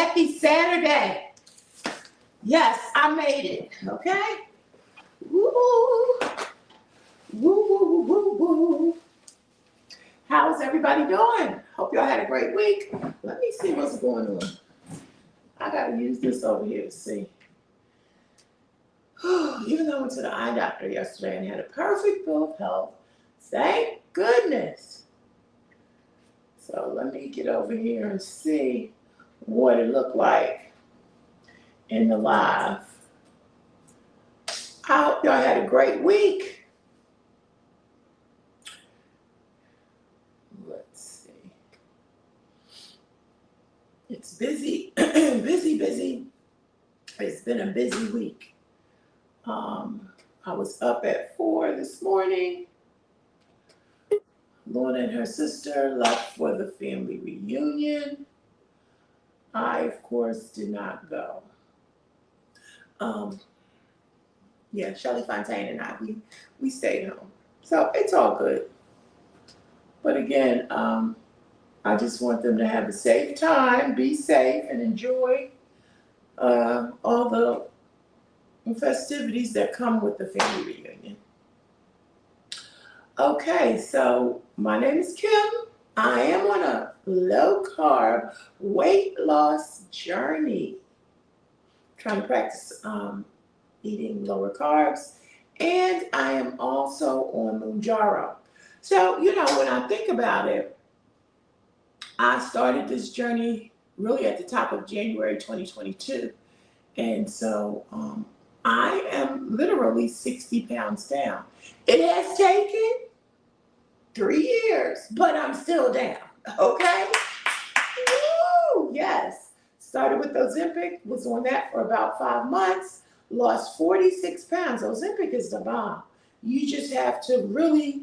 Happy Saturday. Yes, I made it. Okay. Woo, woo, woo, woo, woo. How's everybody doing? Hope y'all had a great week. Let me see what's going on. I gotta use this over here to see. Even though I went to the eye doctor yesterday and had a perfect bill of health, thank goodness. So let me get over here and see what it looked like in the live. I hope y'all had a great week. Let's see. It's busy, busy. It's been a busy week. I was up at 4 this morning. Lorna and her sister left for the family reunion. I, of course, did not go. Shelly Fontaine and I, we stayed home. So it's all good. But again, I just want them to have a safe time, be safe, and enjoy all the festivities that come with the family reunion. Okay, so my name is Kim. I am on a low-carb weight loss journey. Trying to practice eating lower carbs, and I am also on Mounjaro. So, when I think about it, I started this journey really at the top of January 2022, and so I am literally 60 pounds down. It has taken 3 years, but I'm still down, okay? Woo! Yes. Started with Ozempic, was on that for about 5 months, lost 46 pounds. Ozempic is the bomb. You just have to really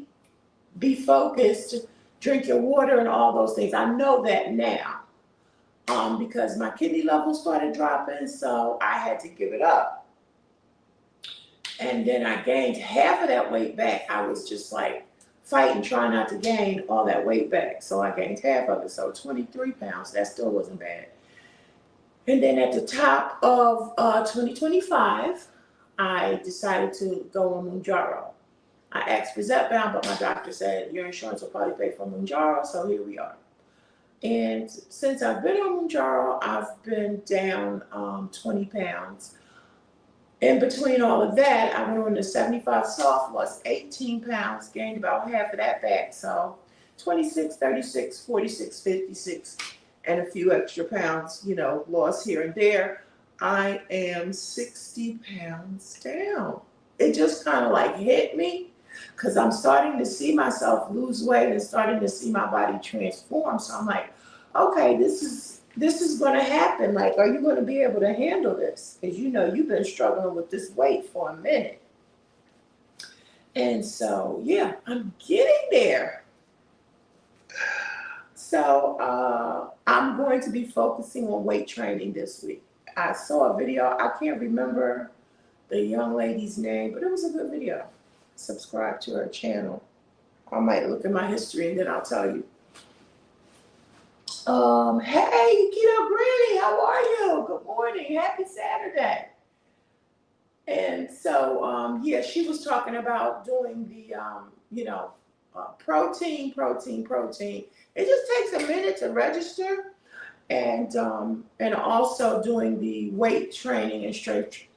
be focused, drink your water and all those things. I know that now because my kidney levels started dropping, so I had to give it up. And then I gained half of that weight back. I was just like fighting, trying not to gain all that weight back. So I gained half of it, so 23 pounds. That still wasn't bad. And then at the top of 2025, I decided to go on Mounjaro. I asked for Zepbound, but my doctor said your insurance will probably pay for Mounjaro, so here we are. And since I've been on Mounjaro, I've been down 20 pounds. In between all of that, I went on the 75 soft, lost 18 pounds, gained about half of that back. So 26, 36, 46, 56, and a few extra pounds, lost here and there. I am 60 pounds down. It just kind of like hit me because I'm starting to see myself lose weight and starting to see my body transform. So I'm like, okay, this is going to happen. Like, are you going to be able to handle this? Because you've been struggling with this weight for a minute. And so, yeah, I'm getting there. So I'm going to be focusing on weight training this week. I saw a video. I can't remember the young lady's name, but it was a good video. Subscribe to her channel. I might look at my history and then I'll tell you. Hey, Keto Granny, how are you? Good morning. Happy Saturday. And so, she was talking about doing the, protein. It just takes a minute to register, and also doing the weight training and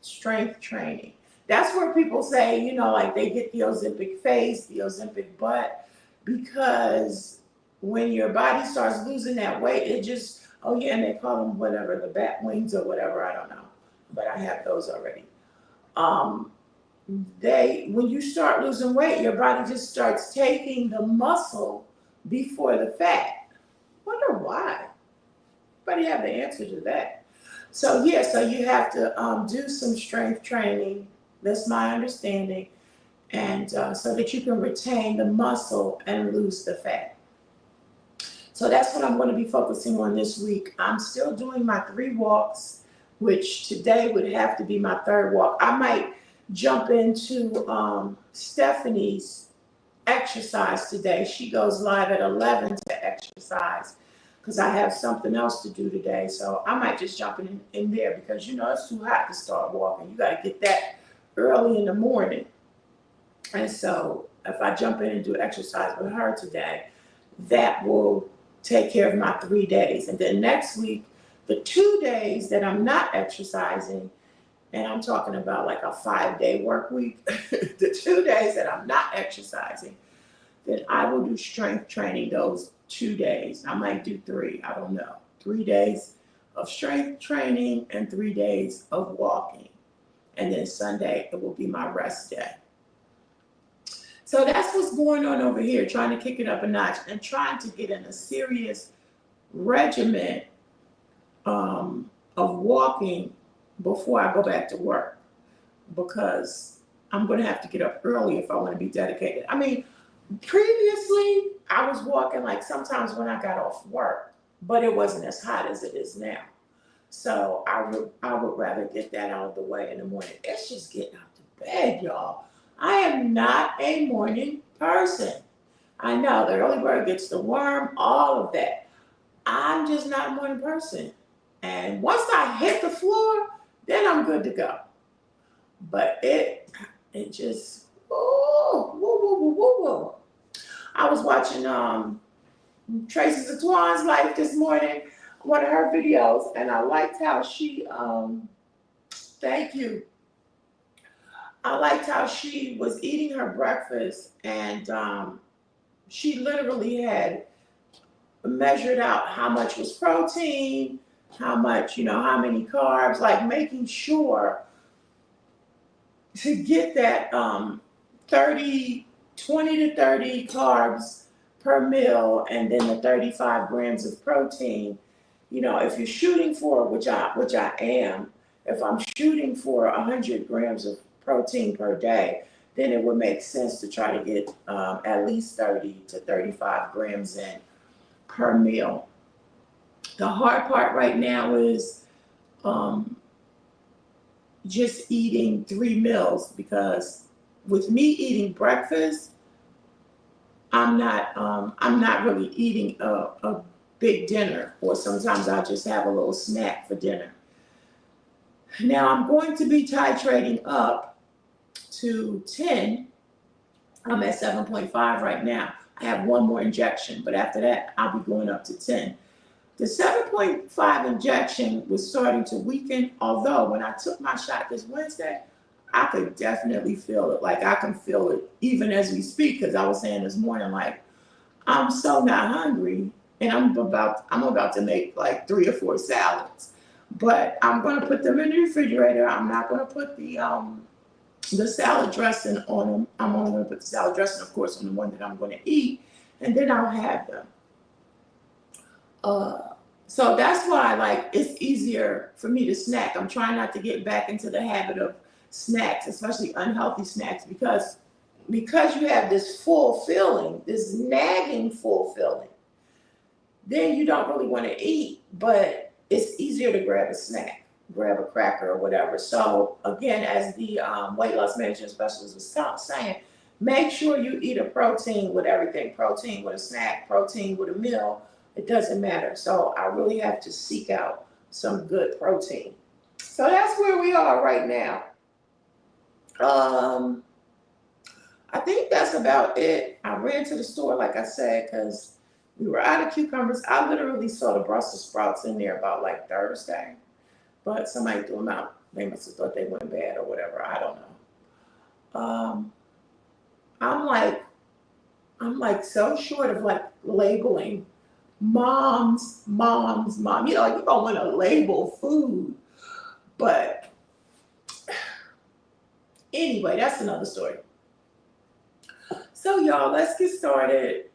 strength training. That's where people say, like they get the Ozempic face, the Ozempic butt, because when your body starts losing that weight, it just, and they call them whatever, the bat wings or whatever, I don't know, but I have those already. When you start losing weight, your body just starts taking the muscle before the fat. Wonder why? Anybody have the answer to that? So you have to do some strength training. That's my understanding, and so that you can retain the muscle and lose the fat. So that's what I'm going to be focusing on this week. I'm still doing my 3 walks, which today would have to be my 3rd walk. I might jump into Stephanie's exercise today. She goes live at 11 to exercise. because I have something else to do today. So I might just jump in there because it's too hot to start walking. You got to get that early in the morning. And so if I jump in and do exercise with her today, that will take care of my 3 days. And then next week, the 2 days that I'm not exercising, and I'm talking about like a 5-day work week, the 2 days that I'm not exercising, then I will do strength training those 2 days. I might do 3, I don't know. 3 days of strength training and 3 days of walking. And then Sunday, it will be my rest day. So that's what's going on over here, trying to kick it up a notch and trying to get in a serious regimen of walking before I go back to work, because I'm going to have to get up early if I want to be dedicated. I mean, previously I was walking like sometimes when I got off work, but it wasn't as hot as it is now. So I would rather get that out of the way in the morning. It's just getting out to bed, y'all. I am not a morning person. I know the early bird gets the worm, all of that. I'm just not a morning person. And once I hit the floor, then I'm good to go. But it just, whoa, whoa, whoa, whoa, whoa, whoa. I was watching Tracy Zatwan's life this morning, one of her videos, and I liked how she, thank you. I liked how she was eating her breakfast, and she literally had measured out how much was protein, how much, how many carbs, like making sure to get that 20 to 30 carbs per meal, and then the 35 grams of protein. If you're shooting for, which I am, if I'm shooting for 100 grams of protein per day, then it would make sense to try to get at least 30 to 35 grams in per meal. The hard part right now is just eating 3 meals, because with me eating breakfast, I'm not really eating a big dinner, or sometimes I'll just have a little snack for dinner. Now I'm going to be titrating up to 10. I'm at 7.5 right now. I have one more injection, but after that, I'll be going up to 10. The 7.5 injection was starting to weaken, although when I took my shot this Wednesday, I could definitely feel it. Like I can feel it even as we speak, because I was saying this morning, like, I'm so not hungry, and I'm about to make like 3 or 4 salads, but I'm going to put them in the refrigerator. I'm not going to put the salad dressing on them. I'm only going to put the salad dressing, of course, on the one that I'm going to eat, and then I'll have them. So that's why, like, it's easier for me to snack. I'm trying not to get back into the habit of snacks, especially unhealthy snacks, because you have this full feeling, this nagging full feeling, then you don't really want to eat, but it's easier to grab a snack, grab a cracker or whatever. So again, as the weight loss management specialist was saying, make sure you eat a protein with everything, protein with a snack, protein with a meal. It doesn't matter. So I really have to seek out some good protein. So that's where we are right now. I think that's about it. I ran to the store, like I said, because we were out of cucumbers. I literally saw the Brussels sprouts in there about like Thursday, but somebody threw them out. They must have thought they went bad or whatever. I don't know. I'm like so short of like labeling moms. You don't want to label food, but anyway, that's another story. So y'all, let's get started.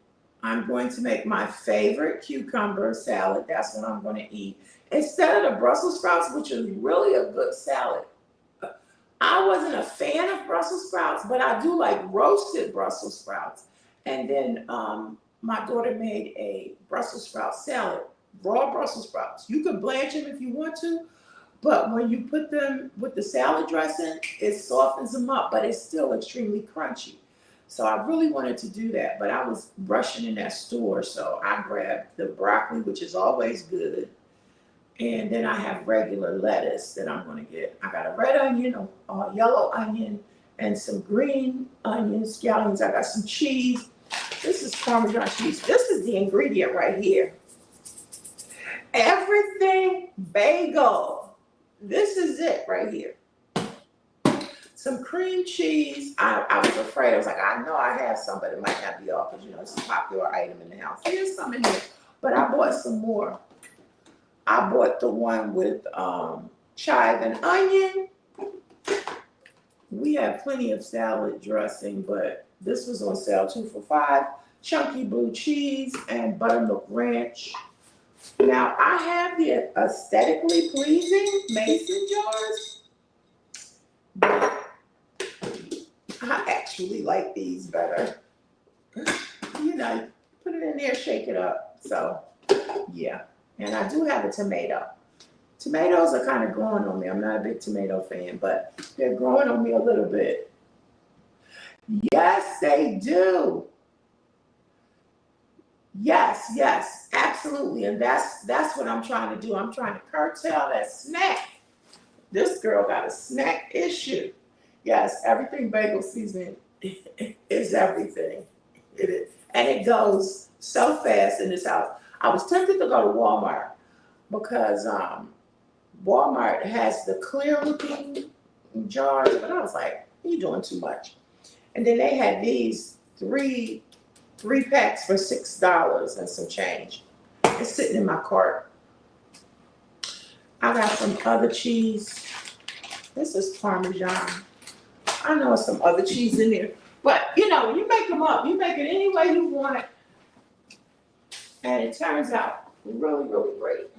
I'm going to make my favorite cucumber salad. That's what I'm going to eat. Instead of the Brussels sprouts, which is really a good salad. I wasn't a fan of Brussels sprouts, but I do like roasted Brussels sprouts. And then my daughter made a Brussels sprout salad, raw Brussels sprouts. You can blanch them if you want to, but when you put them with the salad dressing, it softens them up, but it's still extremely crunchy. So I really wanted to do that, but I was rushing in that store, so I grabbed the broccoli, which is always good. And then I have regular lettuce that I'm gonna get. I got a red onion, a yellow onion, and some green onions, scallions. I got some cheese. This is Parmesan cheese. This is the ingredient right here. Everything bagel. This is it right here. Some cream cheese. I was afraid. I was like, I know I have some, but it might not be all because it's a popular item in the house. Here's some in here, but I bought some more. I bought the one with chive and onion. We have plenty of salad dressing, but this was on sale 2 for $5. Chunky blue cheese and buttermilk ranch. Now I have the aesthetically pleasing mason jars, but I actually like these better. Put it in there, shake it up. So, yeah. And I do have a tomato. Tomatoes are kind of growing on me. I'm not a big tomato fan, but they're growing on me a little bit. Yes, they do. Yes, absolutely. And that's what I'm trying to do. I'm trying to curtail that snack. This girl got a snack issue. Yes, everything bagel season is everything. It is. And it goes so fast in this house. I was tempted to go to Walmart because Walmart has the clear looking jars, but I was like, you're doing too much. And then they had these three packs for $6 and some change. It's sitting in my cart. I got some other cheese. This is Parmesan. I know some other cheese in there. But when you make them up, you make it any way you want it. And it turns out really, really great.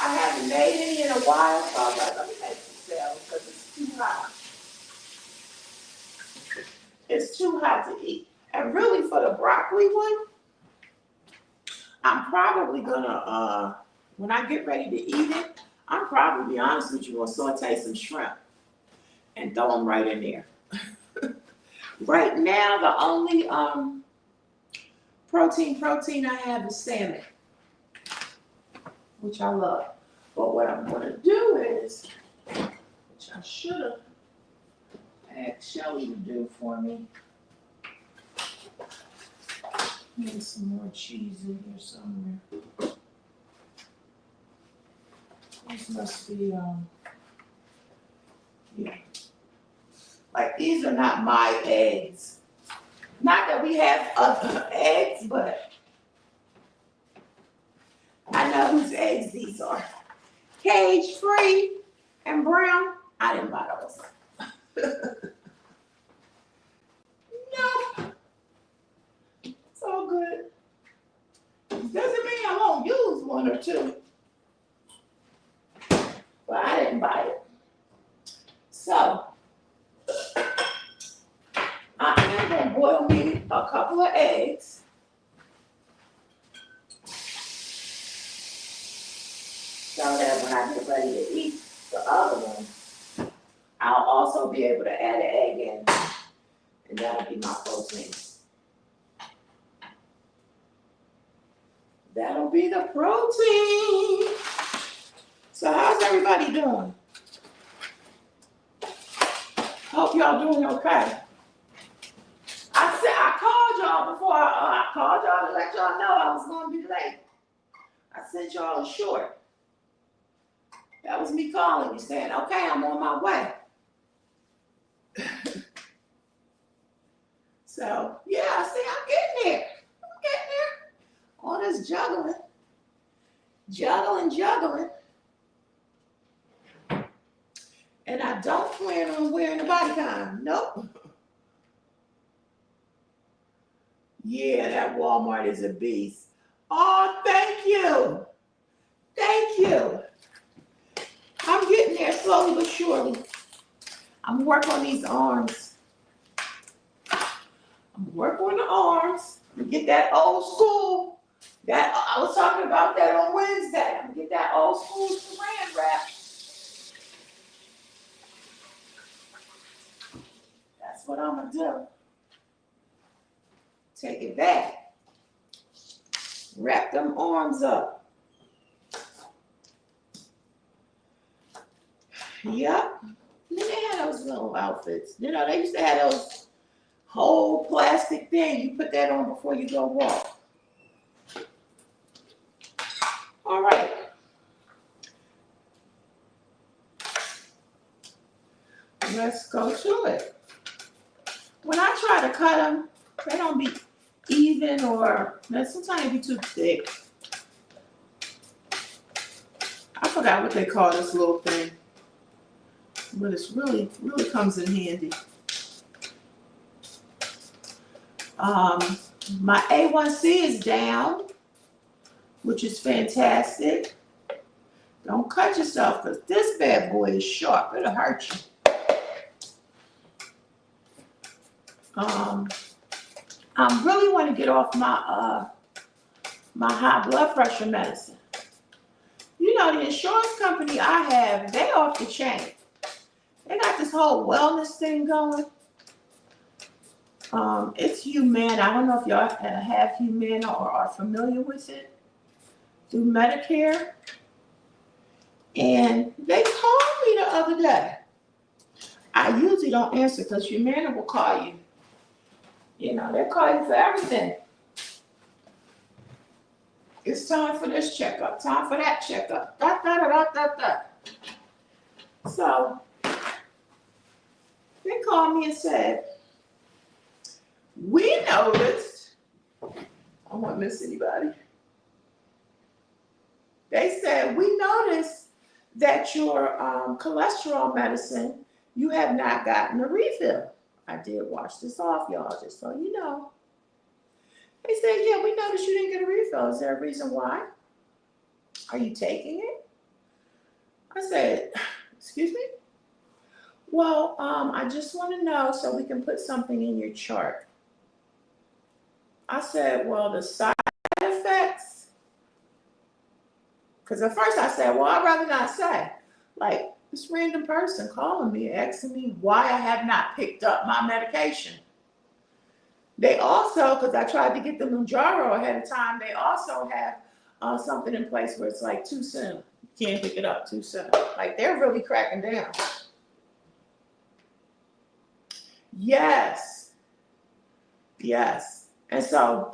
I haven't made any in a while, so I was like, let me make some salad because it's too hot. It's too hot to eat. And really for the broccoli one, I'm probably gonna, when I get ready to eat it, I'm probably, be honest with you, gonna saute some shrimp and throw them right in there. Right now, the only protein I have is salmon, which I love. But what I'm gonna do is, which I should have asked Shelly to do for me. Need some more cheese in here somewhere. This must be, yeah. Like, these are not my eggs. Not that we have other eggs, but I know whose eggs these are. Cage free and brown. I didn't buy those. No. It's all good. Doesn't mean I won't use one or two. But I didn't buy it. So, I am going to boil me a couple of eggs. So that when I get ready to eat the other one, I'll also be able to add an egg in. And that'll be my protein. That'll be the protein. So how's everybody doing? Hope y'all doing okay. I called y'all before I called y'all to let y'all know I was going to be late. I sent y'all a short. That was me calling you saying, okay, I'm on my way. So, yeah, see, I'm getting there. All this juggling. And I don't plan on wearing a bodycon. Nope. Yeah, that Walmart is a beast. Oh, thank you. I'm getting there slowly but surely. I'm working on these arms. Get that old school. That I was talking about that on Wednesday. I'm gonna get that old school saran wrap. That's what I'm gonna do. Take it back. Wrap them arms up. Yep. And then they had those little outfits. You know, they used to have those whole plastic thing. You put that on before you go walk. All right. Let's go to it. When I try to cut them, they don't be even, or sometimes they be too thick. I forgot what they call this little thing, but it's really comes in handy. My A1C is down, which is fantastic. Don't cut yourself, because this bad boy is sharp. It'll hurt you. I really want to get off my my high blood pressure medicine. You know, the insurance company I have, they off the chain. They got this whole wellness thing going. It's Humana. I don't know if y'all have Humana or are familiar with it through Medicare. And they called me the other day. I usually don't answer because Humana will call you. You know, they call you for everything. It's time for this checkup, time for that checkup. Da, da, da, da, da, da. So they called me and said, we noticed, I don't want to miss anybody. They said, we noticed that your cholesterol medicine, you have not gotten a refill. I did wash this off, y'all, just so you know. They said, yeah, we noticed you didn't get a refill. Is there a reason why? Are you taking it? I said, excuse me? Well, I just want to know so we can put something in your chart. I said, well, the side effects? Because at first I said, well, I'd rather not say. Like, this random person calling me, asking me why I have not picked up my medication. They also, because I tried to get the Mounjaro ahead of time, they also have something in place where it's like too soon. You can't pick it up too soon. Like, they're really cracking down. Yes. Yes. And so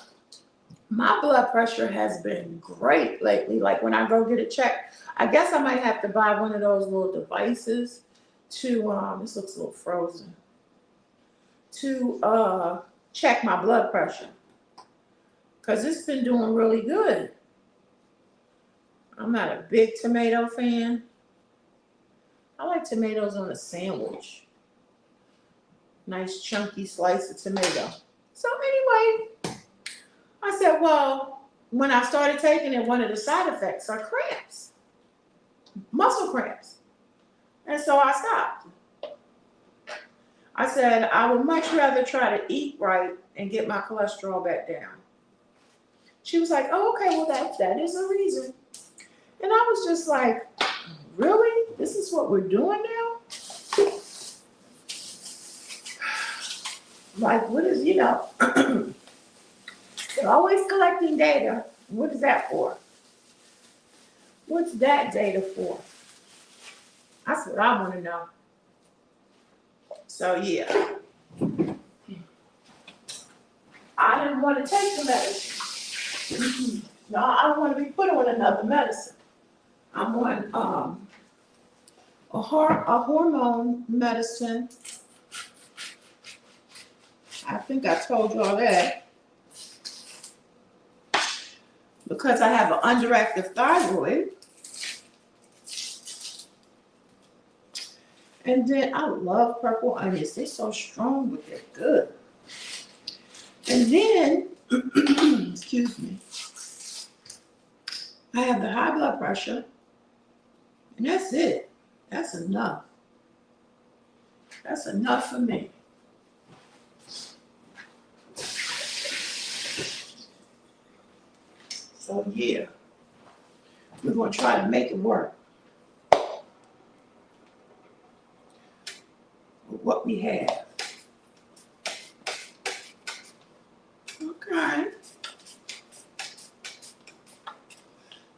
my blood pressure has been great lately. Like when I go get it checked, I guess I might have to buy one of those little devices to, this looks a little frozen, to check my blood pressure. Because it's been doing really good. I'm not a big tomato fan. I like tomatoes on a sandwich. Nice chunky slice of tomato. So anyway, I said, well, when I started taking it, one of the side effects are cramps, muscle cramps. And so I stopped. I said, I would much rather try to eat right and get my cholesterol back down. She was like, oh, okay, well, that is a reason. And I was just like, really? This is what we're doing now? Like, what is, you know, they're always collecting data. What is that for? What's that data for? That's what I want to know. So, yeah. I didn't want to take the medicine. No, I don't want to be put on another medicine. I'm on a hormone medicine. I think I told y'all that. Because I have an underactive thyroid. And then I love purple onions. They're so strong, but they're good. And then, excuse me, I have the high blood pressure. And that's it. That's enough. That's enough for me. So yeah, we're going to try to make it work with what we have.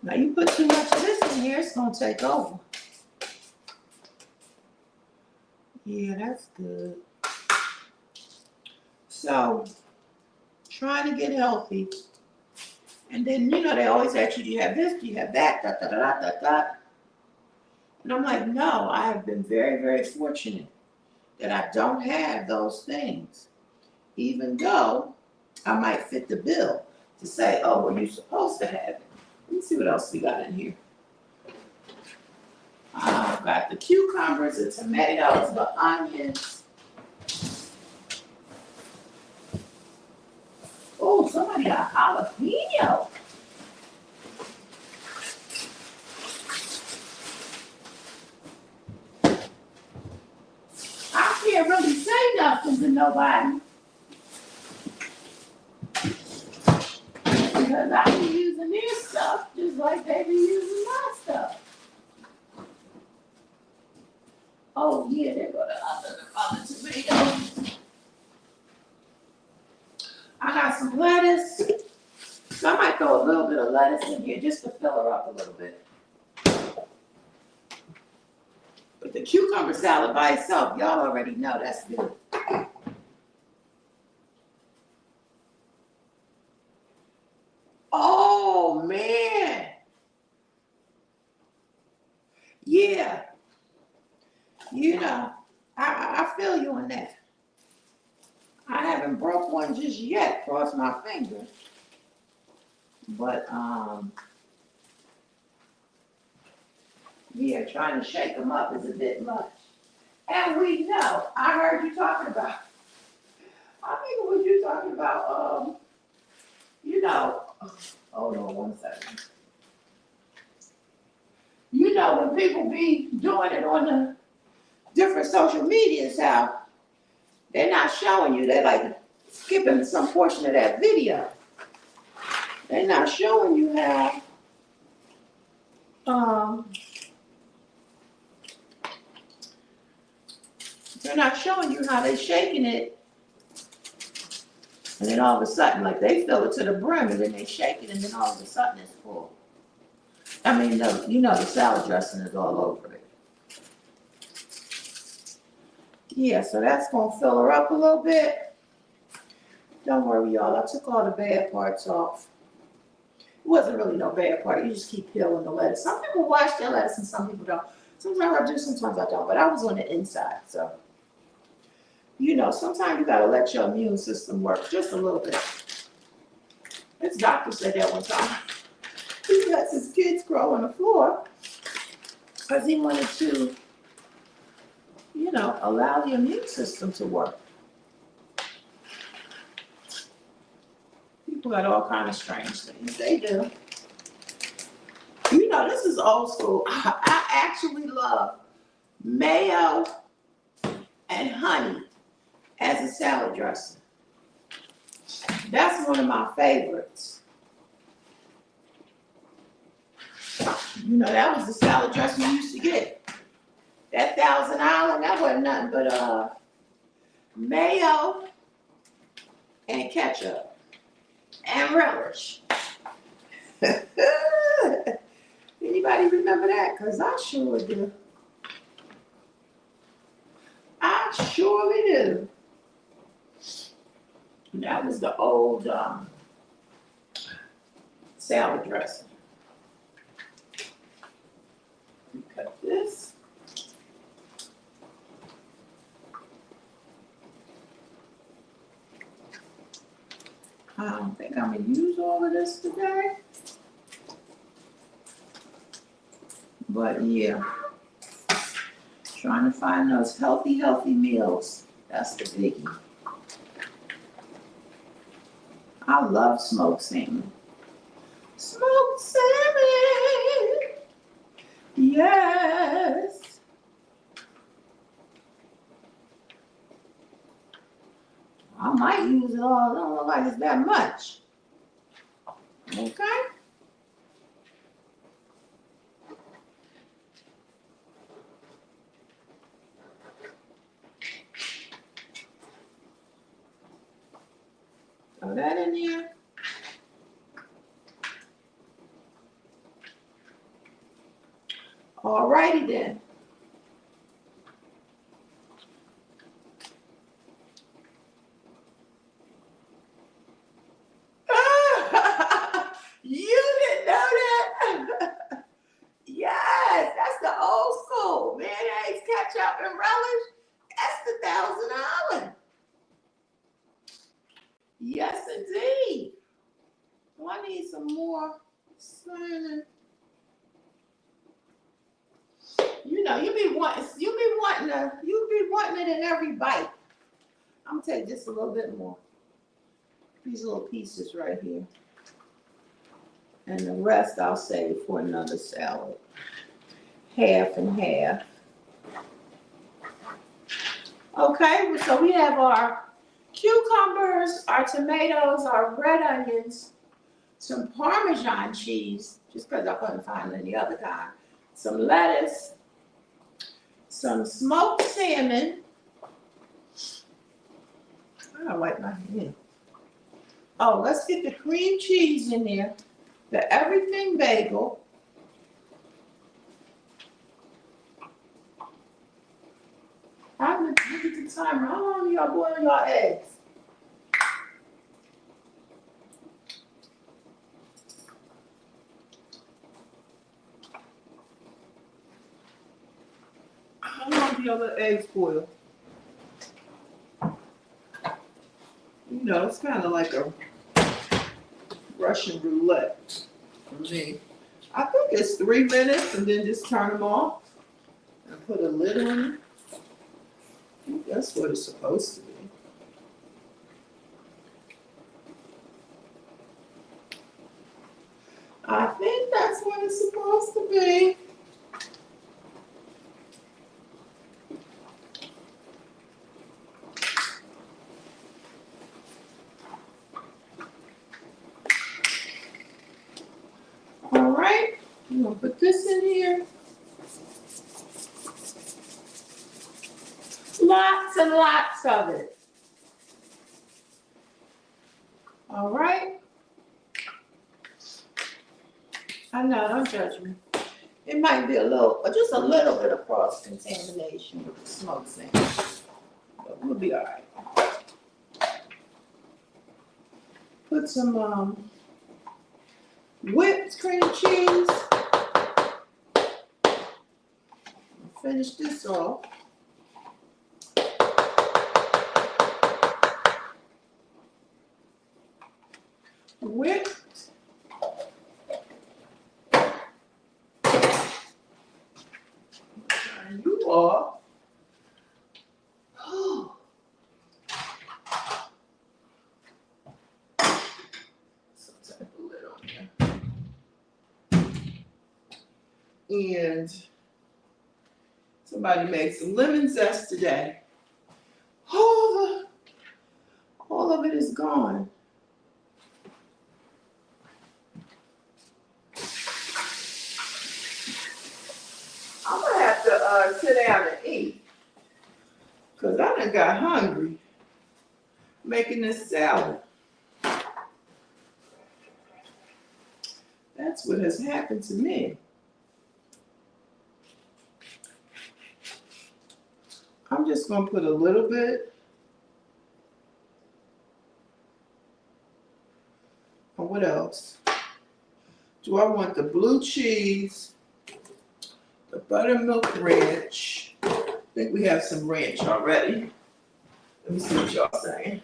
Now you put too much of this in here, it's gonna take over. Yeah, that's good. So, trying to get healthy. And then, you know, they always ask you, do you have this, do you have that, da, da, da, da, da, da. And I'm like, no, I have been very, very fortunate that I don't have those things. Even though I might fit the bill to say, oh, well, you're supposed to have it. Let me see what else we got in here. I've got the cucumbers, the tomatoes, the onions. Oh, somebody got jalapeno. I can't really say nothing to nobody because I be using their stuff just like they be using my stuff. Oh yeah, there go the other tomatoes. I got some lettuce. So I might throw a little bit of lettuce in here just to fill her up a little bit. But the cucumber salad by itself, y'all already know that's good. Oh man. Yeah. You know, I feel you on that. I haven't broke one just yet, cross my fingers. But yeah, trying to shake them up is a bit much. And we know, I heard you talking about, I think it was you talking about, you know, hold on one second. You know, when people be doing it on the different social medias, how they're not showing you, they're like skipping some portion of that video. They're not showing you how, they're not showing you how they shaking it, and then all of a sudden, like they fill it to the brim, and then they shake it, and then all of a sudden it's full. I mean, you know, the salad dressing is all over it. Yeah, so that's gonna fill her up a little bit. Don't worry, y'all. I took all the bad parts off. It wasn't really no bad part. You just keep peeling the lettuce. Some people wash their lettuce and some people don't. Sometimes I do, sometimes I don't. But I was on the inside, so you know, sometimes you gotta let your immune system work just a little bit. His doctor said that one time. He lets his kids grow on the floor because he wanted to, you know, allow the immune system to work. People got all kind of strange things. They do. You know, this is old school. I actually love mayo and honey as a salad dressing. That's one of my favorites. You know, that was the salad dressing we used to get. That Thousand Island, that wasn't nothing but mayo and ketchup and relish. Anybody remember that? Because I sure do. I surely do. That was the old salad dressing. Cut this. I don't think I'm going to use all of this today. But yeah, trying to find those healthy meals. That's the biggie. I love smoked salmon. Smoked salmon. Yes. I might use it all. I don't look like it's that much. Okay. Throw that in there. All righty then. You didn't know that? Yes, that's the old school. Mayonnaise, ketchup, and relish. That's the Thousand Island. Yes, indeed. Well, I need some more cinnamon. You know, you be wanting it in every bite. I'm gonna take just a little bit more. These little pieces right here. And the rest I'll save for another salad. Half and half. Okay, so we have our cucumbers, our tomatoes, our red onions, some Parmesan cheese, just because I couldn't find any other kind, some lettuce, some smoked salmon. I gotta wipe my hand. Oh, let's get the cream cheese in there. The everything bagel. I'm gonna look at the timer. How long y'all boil your eggs? How long do y'all let eggs boil? You know, it's kind of like a Russian roulette for me. I think it's 3 minutes and then just turn them off and put a lid on it. I think that's what it's supposed to be. I think that's what it's supposed to be. All right, I'm gonna put this in here. Lots and lots of it. All right. I know, don't judge me. It might be just a little bit of cross-contamination with the smoked salmon, but we'll be all right. Put some whipped cream cheese. Finish this off. Whipped. Turn you off. Some type of lid on there. And somebody made some lemon zest today. All of it is gone. I'm gonna have to sit down and eat, cause I done got hungry making this salad. That's what has happened to me. I'm just gonna put a little bit. And what else? Do I want the blue cheese? The buttermilk ranch. I think we have some ranch already. Let me see what y'all saying.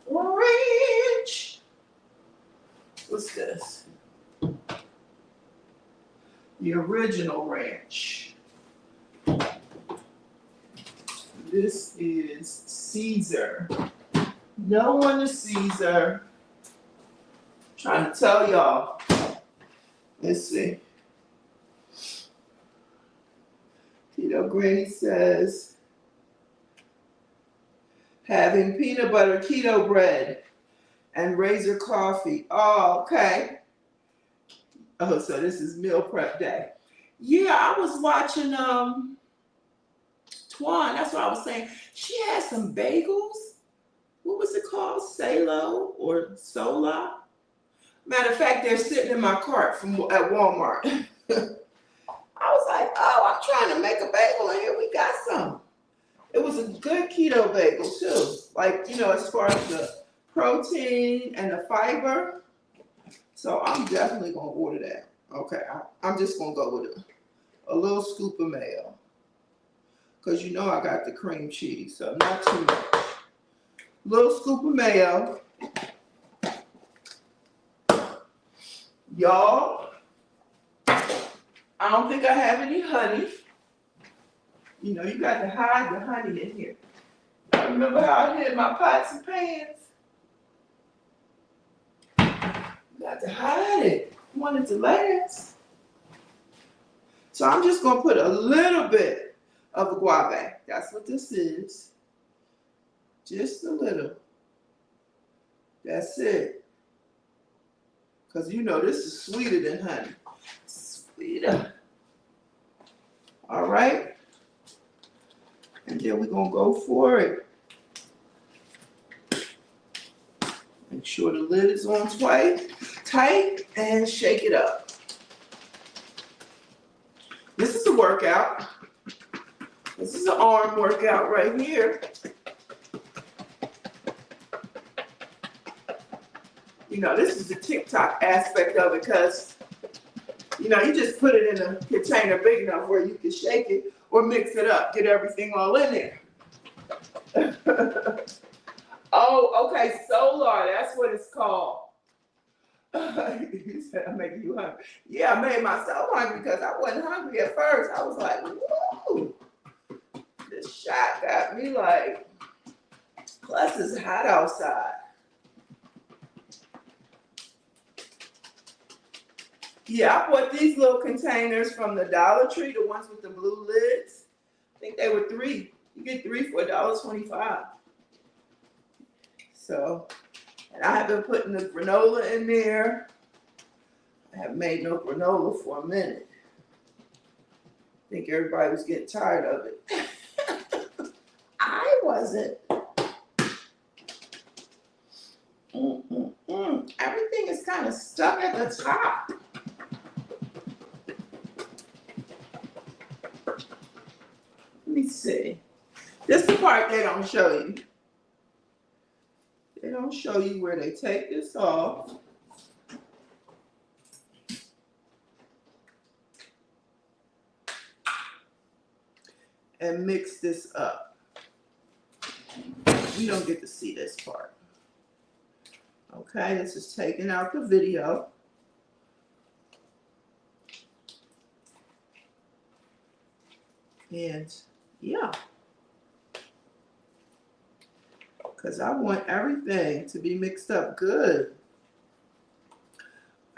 Ranch. What's this? The original ranch. This is Caesar. No one is Caesar. Trying to tell y'all. Let's see. Tito Granny says, having peanut butter keto bread and Razor coffee. Oh, okay. Oh, so this is meal prep day. Yeah, I was watching Twan, that's what I was saying. She had some bagels. What was it called? Salo or Sola? Matter of fact, they're sitting in my cart at Walmart. I was like, oh, I'm trying to make a bagel and here we got some. It was a good keto bagel too. Like, you know, as far as the protein and the fiber. So I'm definitely gonna order that. Okay, I'm just gonna go with a little scoop of mayo. Cause you know I got the cream cheese, so not too much. Little scoop of mayo. Y'all, I don't think I have any honey. You know, you got to hide the honey in here. I remember how I hid my pots and pans. You got to hide it. I want it to last. So I'm just gonna put a little bit of agave. That's what this is. Just a little. That's it. Because you know this is sweeter than honey. Sweeter. All right. And then we're going to go for it. Make sure the lid is on tight and shake it up. This is a workout. This is an arm workout right here. You know, this is the TikTok aspect of it because, you know, you just put it in a container big enough where you can shake it or mix it up, get everything all in there. Oh, okay, Solar, that's what it's called. You said I'm making you hungry. Yeah, I made myself hungry because I wasn't hungry at first. I was like, whoa, this shot got me like, plus it's hot outside. Yeah, I bought these little containers from the Dollar Tree, the ones with the blue lids. I think they were $3. You get 3 for $1.25. So, and I have been putting the granola in there. I haven't made no granola for a minute. I think everybody was getting tired of it. I wasn't. Everything is kind of stuck at the top. Let me see. This is the part they don't show you. They don't show you where they take this off. And mix this up. You don't get to see this part. Okay, this is taking out the video. And yeah. Because I want everything to be mixed up good.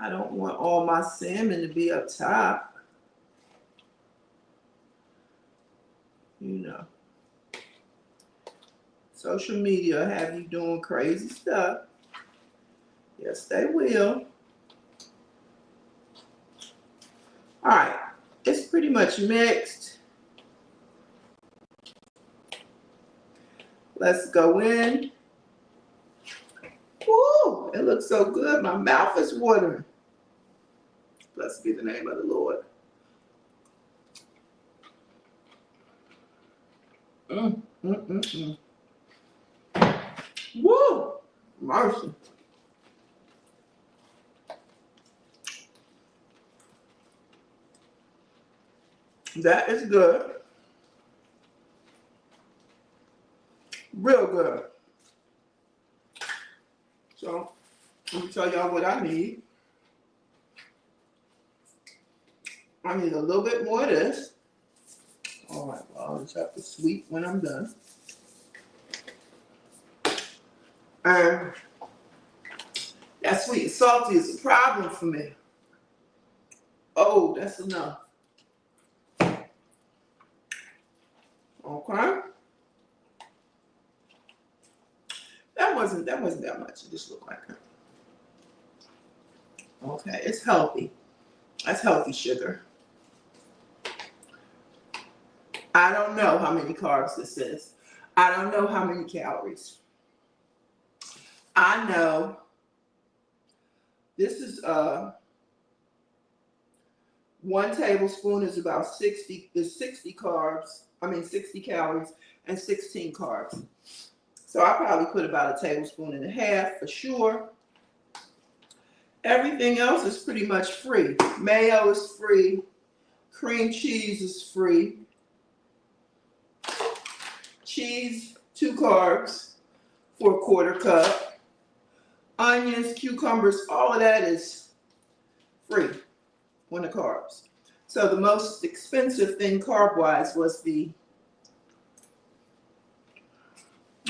I don't want all my salmon to be up top. You know. Social media will have you doing crazy stuff. Yes, they will. All right. It's pretty much mixed. Let's go in. Woo, it looks so good. My mouth is watering. Blessed be the name of the Lord. Woo, mercy. That is good. Real good. So, let me tell y'all what I need. I need a little bit more of this. All right, well, I'll just have to sweep when I'm done. And that sweet and salty is a problem for me. Oh, that's enough. Okay. That wasn't that much. It just looked like it. Okay, it's healthy. That's healthy sugar. I don't know how many carbs this is. I don't know how many calories. I know this is 1 1 tablespoon is about 60 carbs. I mean 60 calories and 16 carbs. So I probably put about 1.5 tablespoons for sure. Everything else is pretty much free. Mayo is free. Cream cheese is free. Cheese, 2 carbs for a 1/4 cup. Onions, cucumbers, all of that is free on the carbs. So the most expensive thing carb-wise was the,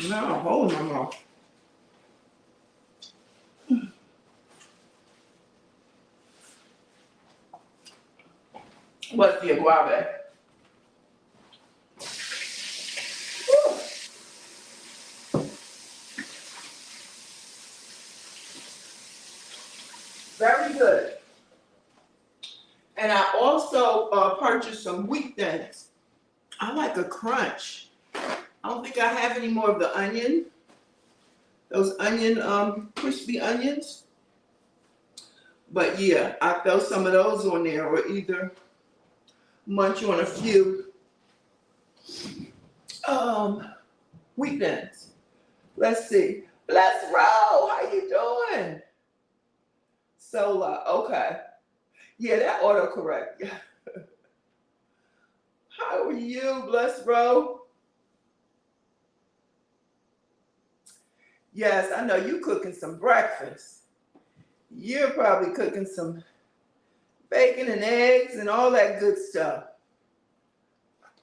no, hold my mouth. Was the agave. Very good. And I also purchased some wheat thins. I like a crunch. I don't think I have any more of the onion. Those onion, crispy onions. But yeah, I throw some of those on there, or either munch on a few wheat thins. Let's see. Bless Ro, how you doing? Sola, okay. Yeah, that autocorrect. How are you, Bless Ro? Yes, I know you cooking some breakfast. You're probably cooking some bacon and eggs and all that good stuff.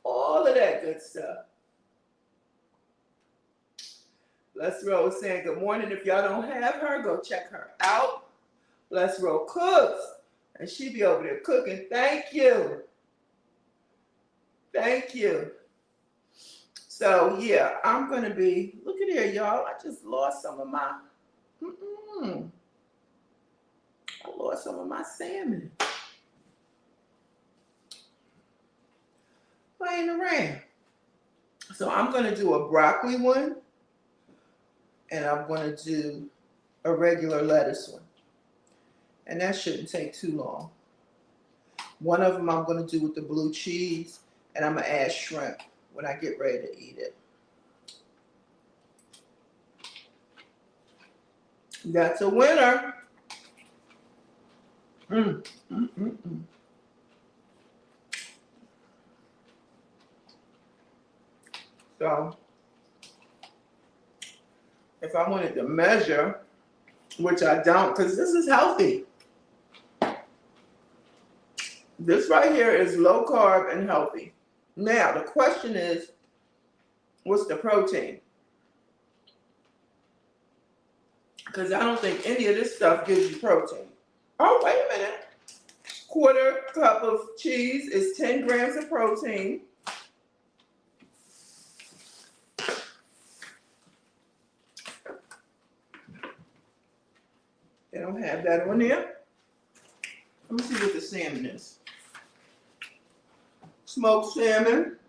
All of that good stuff. Bless Ro is saying good morning. If y'all don't have her, go check her out. Bless Ro cooks, and she be over there cooking. Thank you. Thank you. So yeah, I'm gonna be, look at here, y'all. I just lost some of my, I lost some of my salmon. Playing around. So I'm gonna do a broccoli one, and I'm gonna do a regular lettuce one. And that shouldn't take too long. One of them I'm gonna do with the blue cheese, and I'm gonna add shrimp when I get ready to eat it. That's a winner. So if I wanted to measure, which I don't, because this is healthy. This right here is low carb and healthy. Now, the question is, what's the protein? Because I don't think any of this stuff gives you protein. Oh, wait a minute. 1/4 cup of cheese is 10 grams of protein. They don't have that on there. Let me see what the salmon is. Smoked salmon,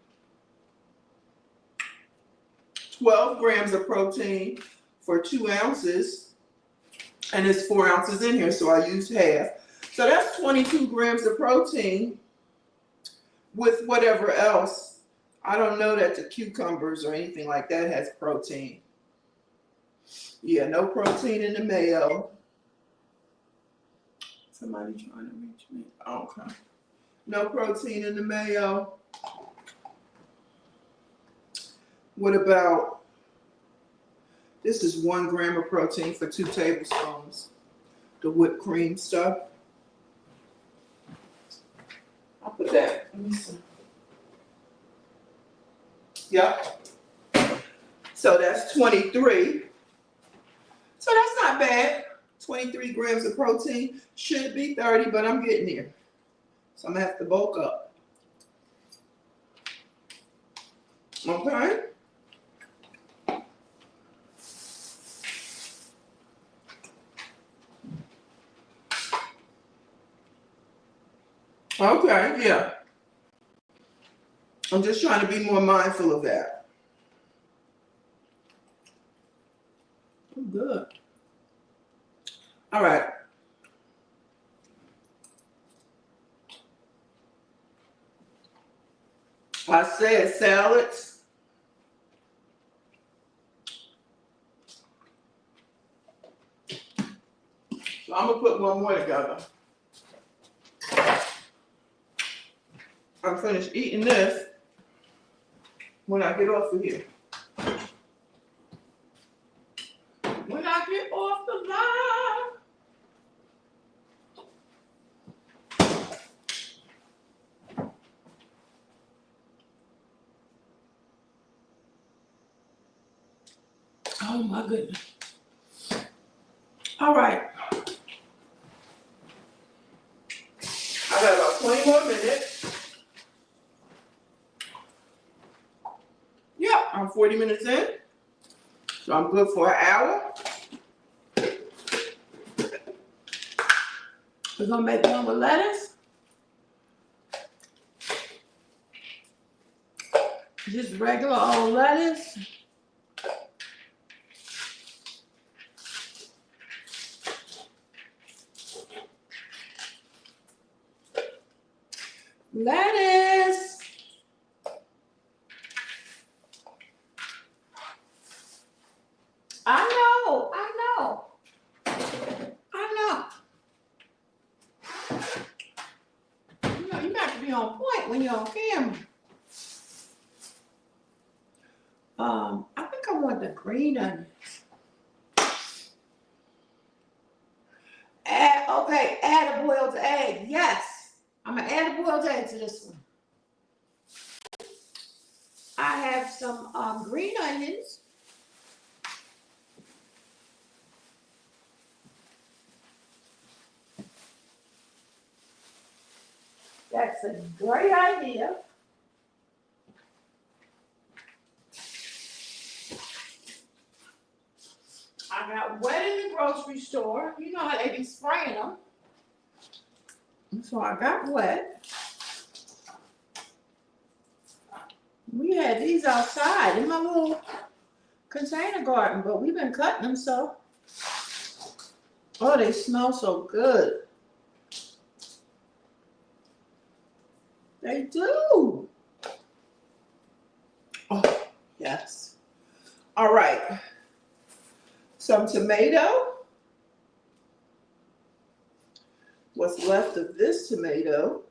12 grams of protein for 2 ounces. And there's 4 ounces in here, so I used half. So that's 22 grams of protein with whatever else. I don't know that the cucumbers or anything like that has protein. Yeah, no protein in the mayo. Somebody trying to reach me. Okay. No protein in the mayo. What about, this is 1 gram of protein for 2 tablespoons. The whipped cream stuff. I'll put that. Let me see. Yep. So that's 23. So that's not bad. 23 grams of protein. Should be 30, but I'm getting there. So I'm gonna have to bulk up. Okay. Okay, yeah. I'm just trying to be more mindful of that. Good. All right. I said salads. So I'm gonna put one more together. I'm finished eating this when I get off of here. When I get off the line. Oh my goodness. All right. I got about 20 more minutes. Yeah, I'm 40 minutes in. So I'm good for an hour. We're gonna make one with lettuce. Just regular old lettuce. Lettuce. I know. You got to be on point when you're on camera. I think I want the green onions. Add a boiled egg. Yes, I'm gonna add a boiled egg to this one. I have some green onions. That's a great idea. I got wet in the grocery store. You know how they be spraying them. So I got wet. We had these outside in my little container garden, but we've been cutting them, so. Oh, they smell so good. They do. Oh, yes. All right. Some tomato. What's left of this tomato.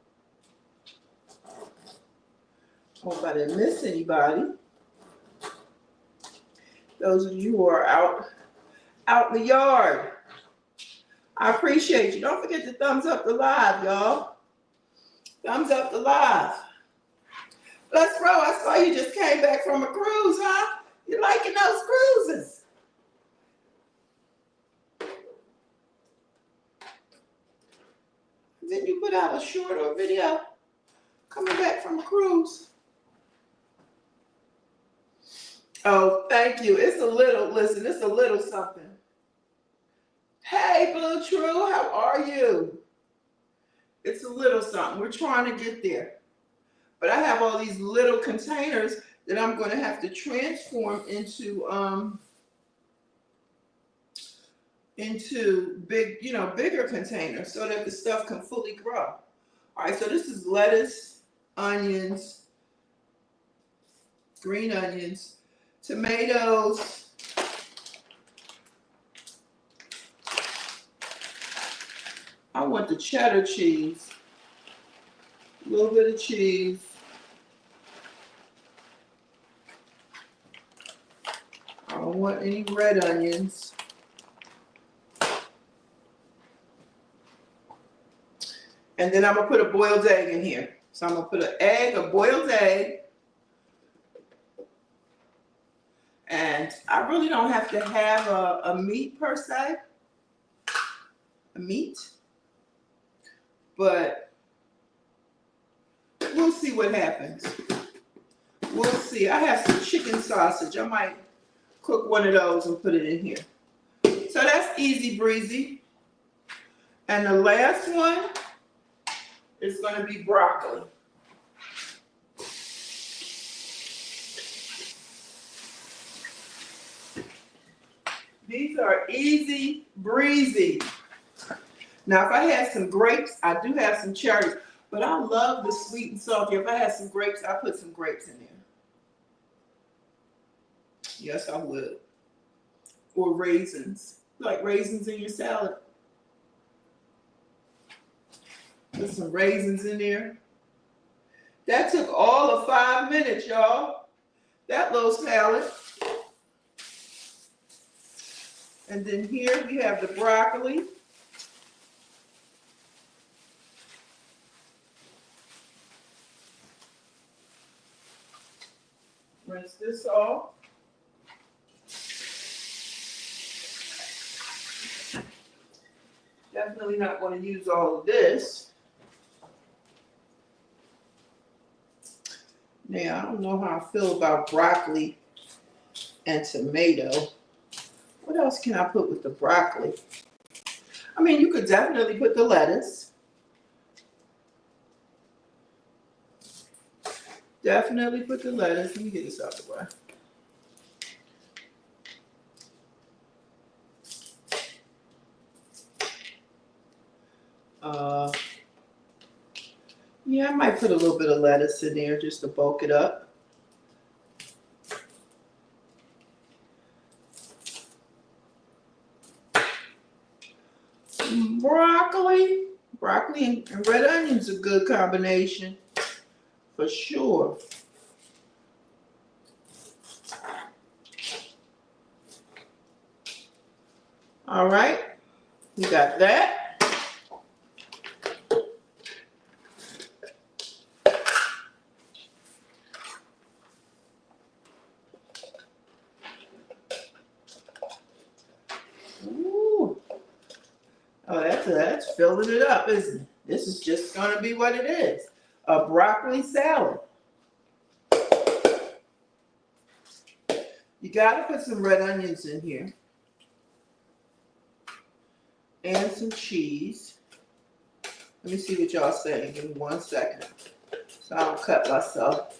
Hope I didn't miss anybody. Those of you who are out in the yard, I appreciate you. Don't forget to thumbs up the live, y'all. Thumbs up the live. Let's roll. I saw you just came back from a cruise, huh? You liking those cruises? Didn't you put out a short or video coming back from a cruise? Oh, thank you. It's a little something. Hey, Blue True, how are you? It's a little something. We're trying to get there. But I have all these little containers that I'm going to have to transform into big, bigger containers so that the stuff can fully grow. All right, so this is lettuce, onions, green onions, tomatoes, I want the cheddar cheese, a little bit of cheese. I don't want any red onions. And then I'm gonna put a boiled egg in here. So I'm gonna put a boiled egg. And I really don't have to have a meat per se, but we'll see what happens. We'll see. I have some chicken sausage. I might cook one of those and put it in here. So that's easy breezy. And the last one is going to be broccoli. These are easy breezy. Now, if I had some grapes, I do have some cherries. But I love the sweet and salty. If I had some grapes, I'd put some grapes in there. Yes, I would. Or raisins. Like raisins in your salad. Put some raisins in there. That took all of 5 minutes, y'all. That little salad. And then here we have the broccoli. Rinse this off. Definitely not going to use all of this. Now, I don't know how I feel about broccoli and tomato. What else can I put with the broccoli? I mean, you could definitely put the lettuce. Definitely put the lettuce. Let me get this out of the way. Yeah, I might put a little bit of lettuce in there just to bulk it up. Broccoli and red onions are a good combination for sure. All right, we got that. Ooh. Oh, that's filling it up, isn't it? This is just gonna be what it is. A broccoli salad. You gotta put some red onions in here. And some cheese. Let me see what y'all say. Give me 1 second. So I don't cut myself.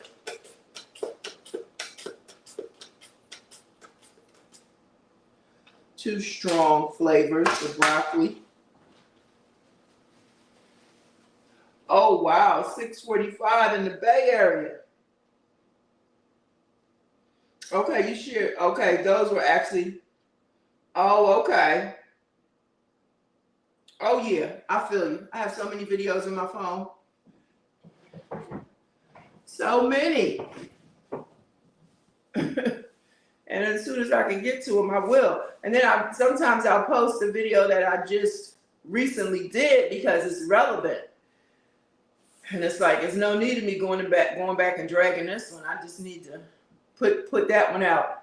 Two strong flavors of broccoli. Oh wow, 6:45 in the Bay Area. Okay, you shared. Okay, those were actually. Oh, okay. Oh yeah, I feel you. I have so many videos in my phone. So many. And as soon as I can get to them, I will. And then sometimes I'll post a video that I just recently did because it's relevant. And it's like, there's no need of me going back and dragging this one. I just need to put that one out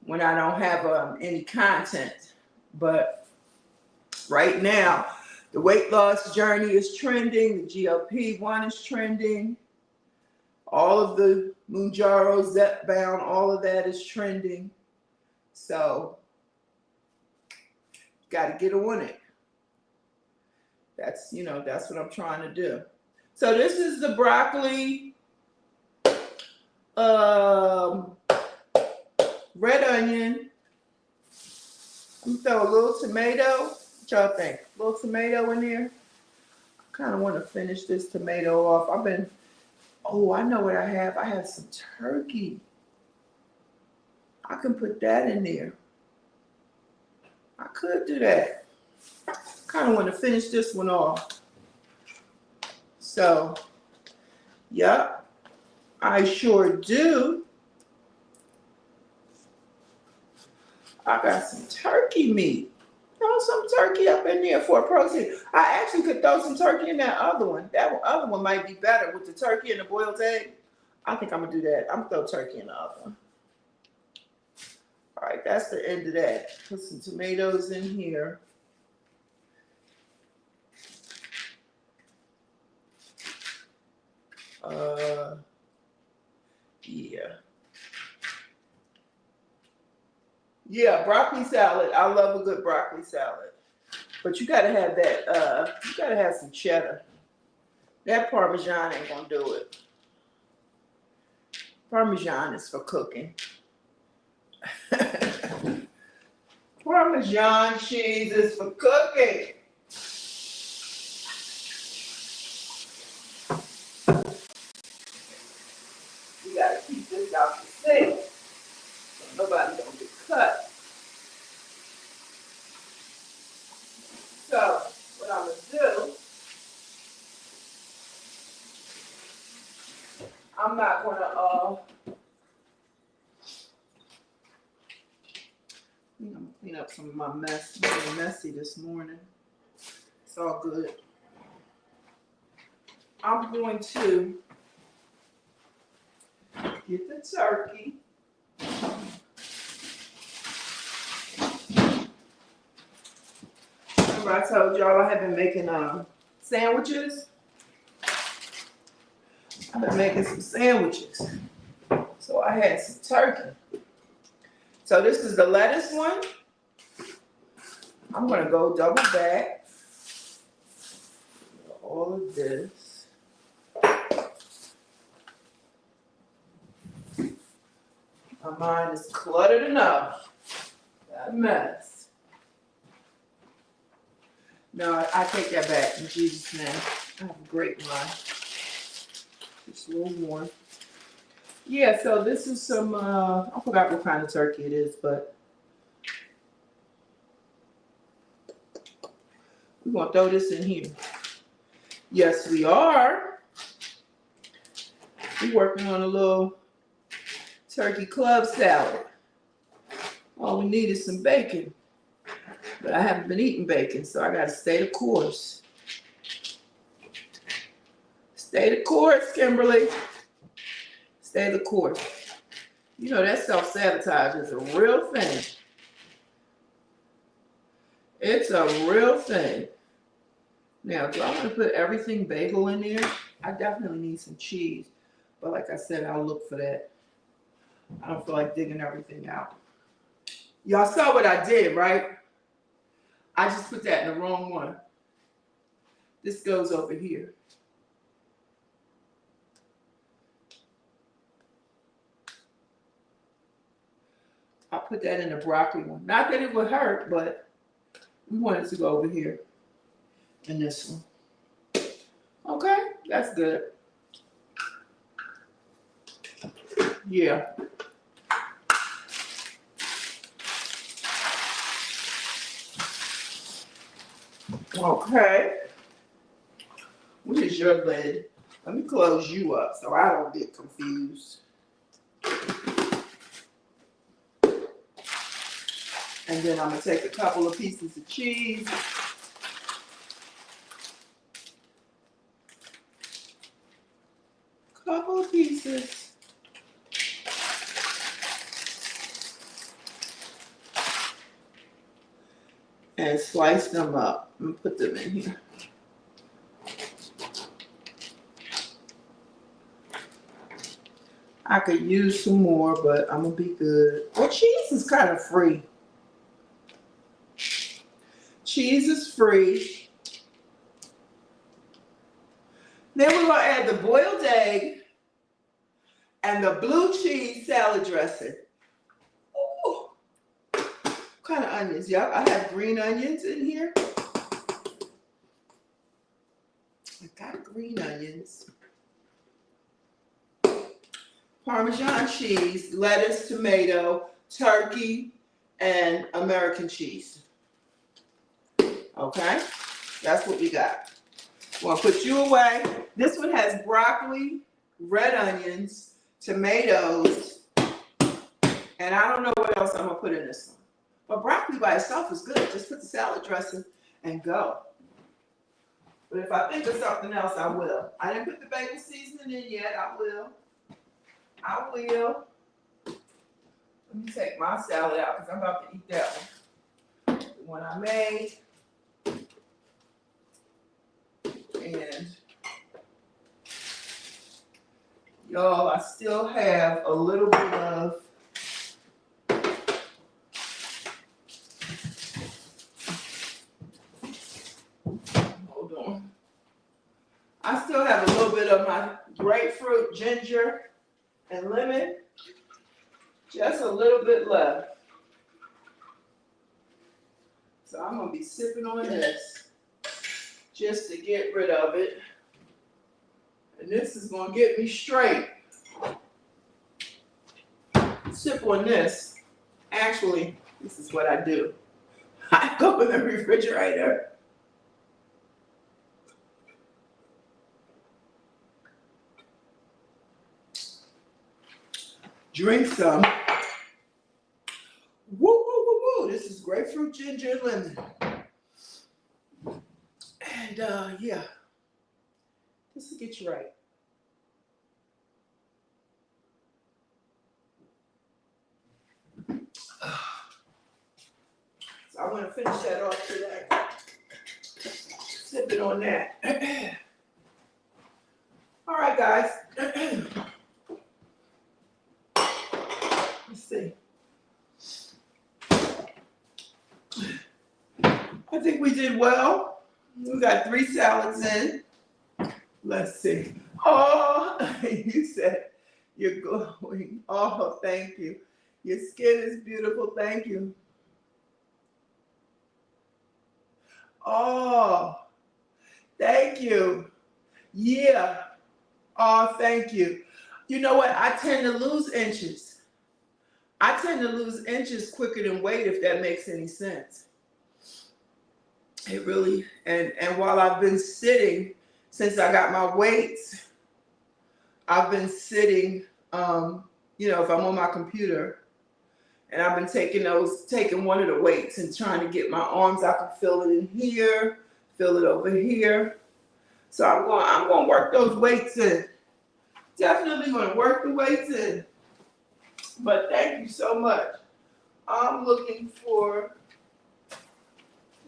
when I don't have any content. But right now, the weight loss journey is trending. The GLP-1 is trending. All of the Mounjaro, Zepbound, all of that is trending. So, got to get on it. That's what I'm trying to do. So this is the broccoli, red onion. I'm gonna throw a little tomato. What y'all think? A little tomato in there. I kind of want to finish this tomato off. Oh, I know what I have. I have some turkey. I can put that in there. I could do that. Kind of want to finish this one off. So, yep, I sure do. I got some turkey meat. Throw some turkey up in there for a protein. I actually could throw some turkey in that other one. That other one might be better with the turkey and the boiled egg. I think I'm gonna do that. I'm gonna throw turkey in the other one. All right, that's the end of that. Put some tomatoes in here. Yeah, broccoli salad. I love a good broccoli salad. But you gotta have that, you gotta have some cheddar. That Parmesan ain't gonna do it. Parmesan is for cooking. Parmesan cheese is for cooking. this out the sink. So nobody don't get cut. So what I'm gonna do, I'm not gonna I'm gonna clean up some of my mess. It's been messy this morning. It's all good. I'm going to get the turkey. Remember I told y'all I have been making sandwiches? I've been making some sandwiches. So I had some turkey. So this is the lettuce one. I'm gonna go double back all of this. My mind is cluttered enough. Got a mess. No, I take that back in Jesus' name. I have a great mind. Just a little more. Yeah, so this is some, I forgot what kind of turkey it is, but we're gonna throw this in here. Yes, we are. We're working on a little turkey club salad. All we need is some bacon. But I haven't been eating bacon, so I gotta stay the course. Stay the course, Kimberly. Stay the course. You know that self-sabotage is a real thing. It's a real thing. Now, do I want to put everything bagel in there? I definitely need some cheese. But like I said, I'll look for that. I don't feel like digging everything out. Y'all saw what I did, right? I just put that in the wrong one. This goes over here. I'll put that in the broccoli one. Not that it would hurt, but we want it to go over here in this one. Okay, that's good. Yeah. Okay. What is your lid? Let me close you up so I don't get confused. And then I'm gonna take a couple of pieces of cheese. Couple of pieces. And slice them up and put them in here. I could use some more, but I'm gonna be good. Well, cheese is kind of free. Cheese is free. Then we're gonna add the boiled egg and the blue cheese salad dressing. Ooh. What kind of onions? Yep, I have green onions in here. I got green onions. Parmesan cheese, lettuce, tomato, turkey, and American cheese. Okay, that's what we got. We'll put you away. This one has broccoli, red onions, tomatoes, and I don't know what else I'm gonna put in this one. But broccoli by itself is good. Just put the salad dressing and go. But if I think of something else, I will. I didn't put the bagel seasoning in yet. I will. I will. Let me take my salad out because I'm about to eat that one. The one I made. And y'all, I still have a little bit of hold on. I still have a little bit of my grapefruit, ginger, and lemon. Just a little bit left. So I'm gonna be sipping on this just to get rid of it. And this is gonna get me straight. sip on this. Actually, this is what I do. I go in the refrigerator. Drink some. Woo, woo, woo, woo. This is grapefruit, ginger, and lemon. And yeah, this will get you right. So I want to finish that off today. Sipping on that. All right, guys. Let's see. I think we did well. We got 3 salads in. Let's see. Oh, you said you're glowing. Oh, thank you. Your skin is beautiful. Thank you. Oh, thank you. Yeah. Oh, thank you. You know what? I tend to lose inches. I tend to lose inches quicker than weight, if that makes any sense. It really, and while I've been sitting, since I got my weights, I've been sitting, you know, if I'm on my computer, and I've been taking one of the weights and trying to get my arms, I can feel it in here, feel it over here. So I'm going to work those weights in. Definitely going to work the weights in. But thank you so much. I'm looking for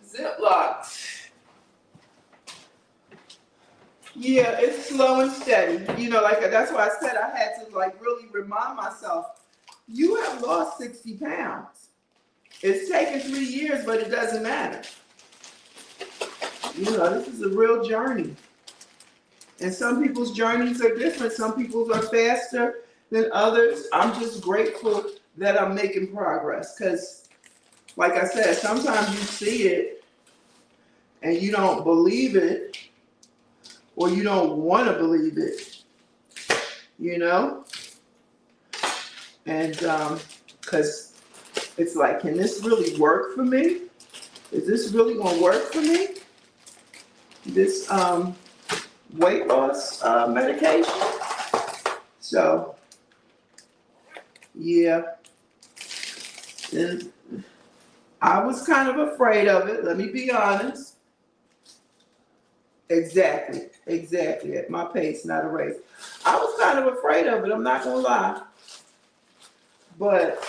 Ziplocs. Yeah, it's slow and steady. You know, like that's why I said I had to like really remind myself, you have lost 60 pounds. It's taken 3 years, but it doesn't matter. You know, this is a real journey. And some people's journeys are different. Some people's are faster than others. I'm just grateful that I'm making progress. Because, like I said, sometimes you see it and you don't believe it, or you don't want to believe it, you know? And because it's like, can this really work for me? Is this really going to work for me? This weight loss medication? So, yeah. And I was kind of afraid of it, let me be honest. Exactly. At my pace, not a race. I was kind of afraid of it, I'm not going to lie. But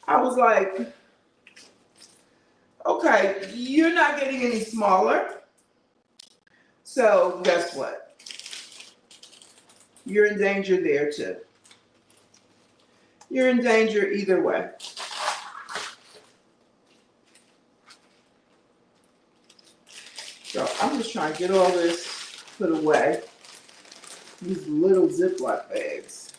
I was like, okay, you're not getting any smaller. So guess what? You're in danger there too. You're in danger either way. So I'm just trying to get all this put away. These little Ziploc bags.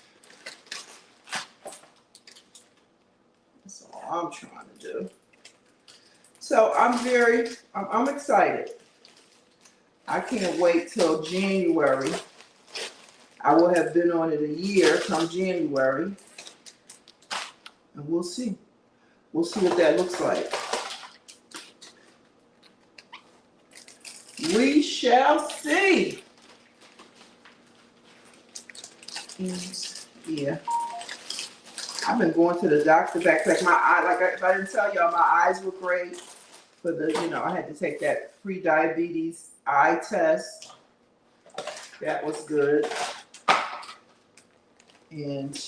That's all I'm trying to do. So I'm excited. I can't wait till January. I will have been on it a year come January. And we'll see. We'll see what that looks like. We shall see. Yeah. I've been going to the doctor back. Like my eye, like if I didn't tell y'all, my eyes were great. For the, you know, I had to take that pre-diabetes eye test. That was good. And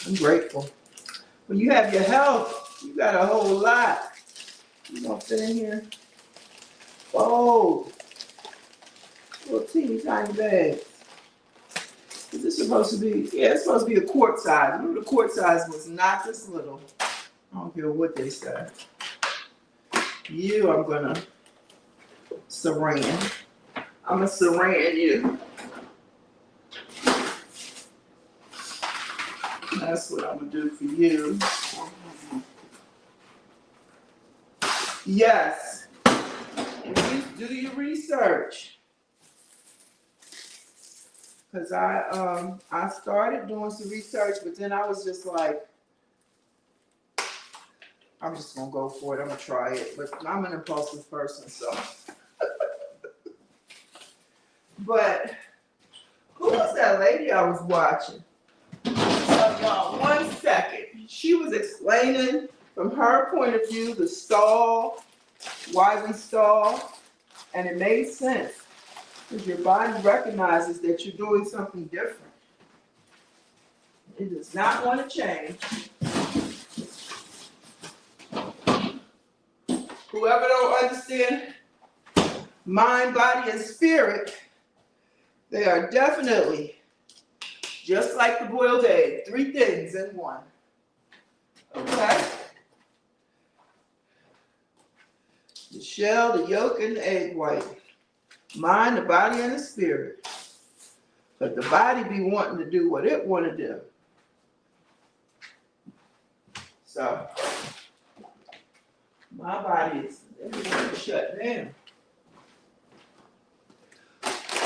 I'm grateful. When you have your health, you got a whole lot. You gonna fit in here? Oh, little teeny tiny bags. Is this supposed to be? Yeah, it's supposed to be a quart size. Remember, the quart size was not this little. I don't care what they say. You, I'm gonna saran. I'm gonna saran you. That's what I'm gonna do for you. Yes. Do your research. Cause I started doing some research, but then I was just like, I'm just gonna go for it. I'm gonna try it, but I'm an impulsive person, so. But who was that lady I was watching? So y'all, 1 second. She was explaining from her point of view the stall, why we stall, and it made sense because your body recognizes that you're doing something different. It does not want to change. Whoever don't understand mind, body, and spirit, they are definitely just like the boiled egg, 3 things in one. Okay? The shell, the yolk, and the egg white. Mind, the body, and the spirit. But the body be wanting to do what it want to do. So, my body is shut down.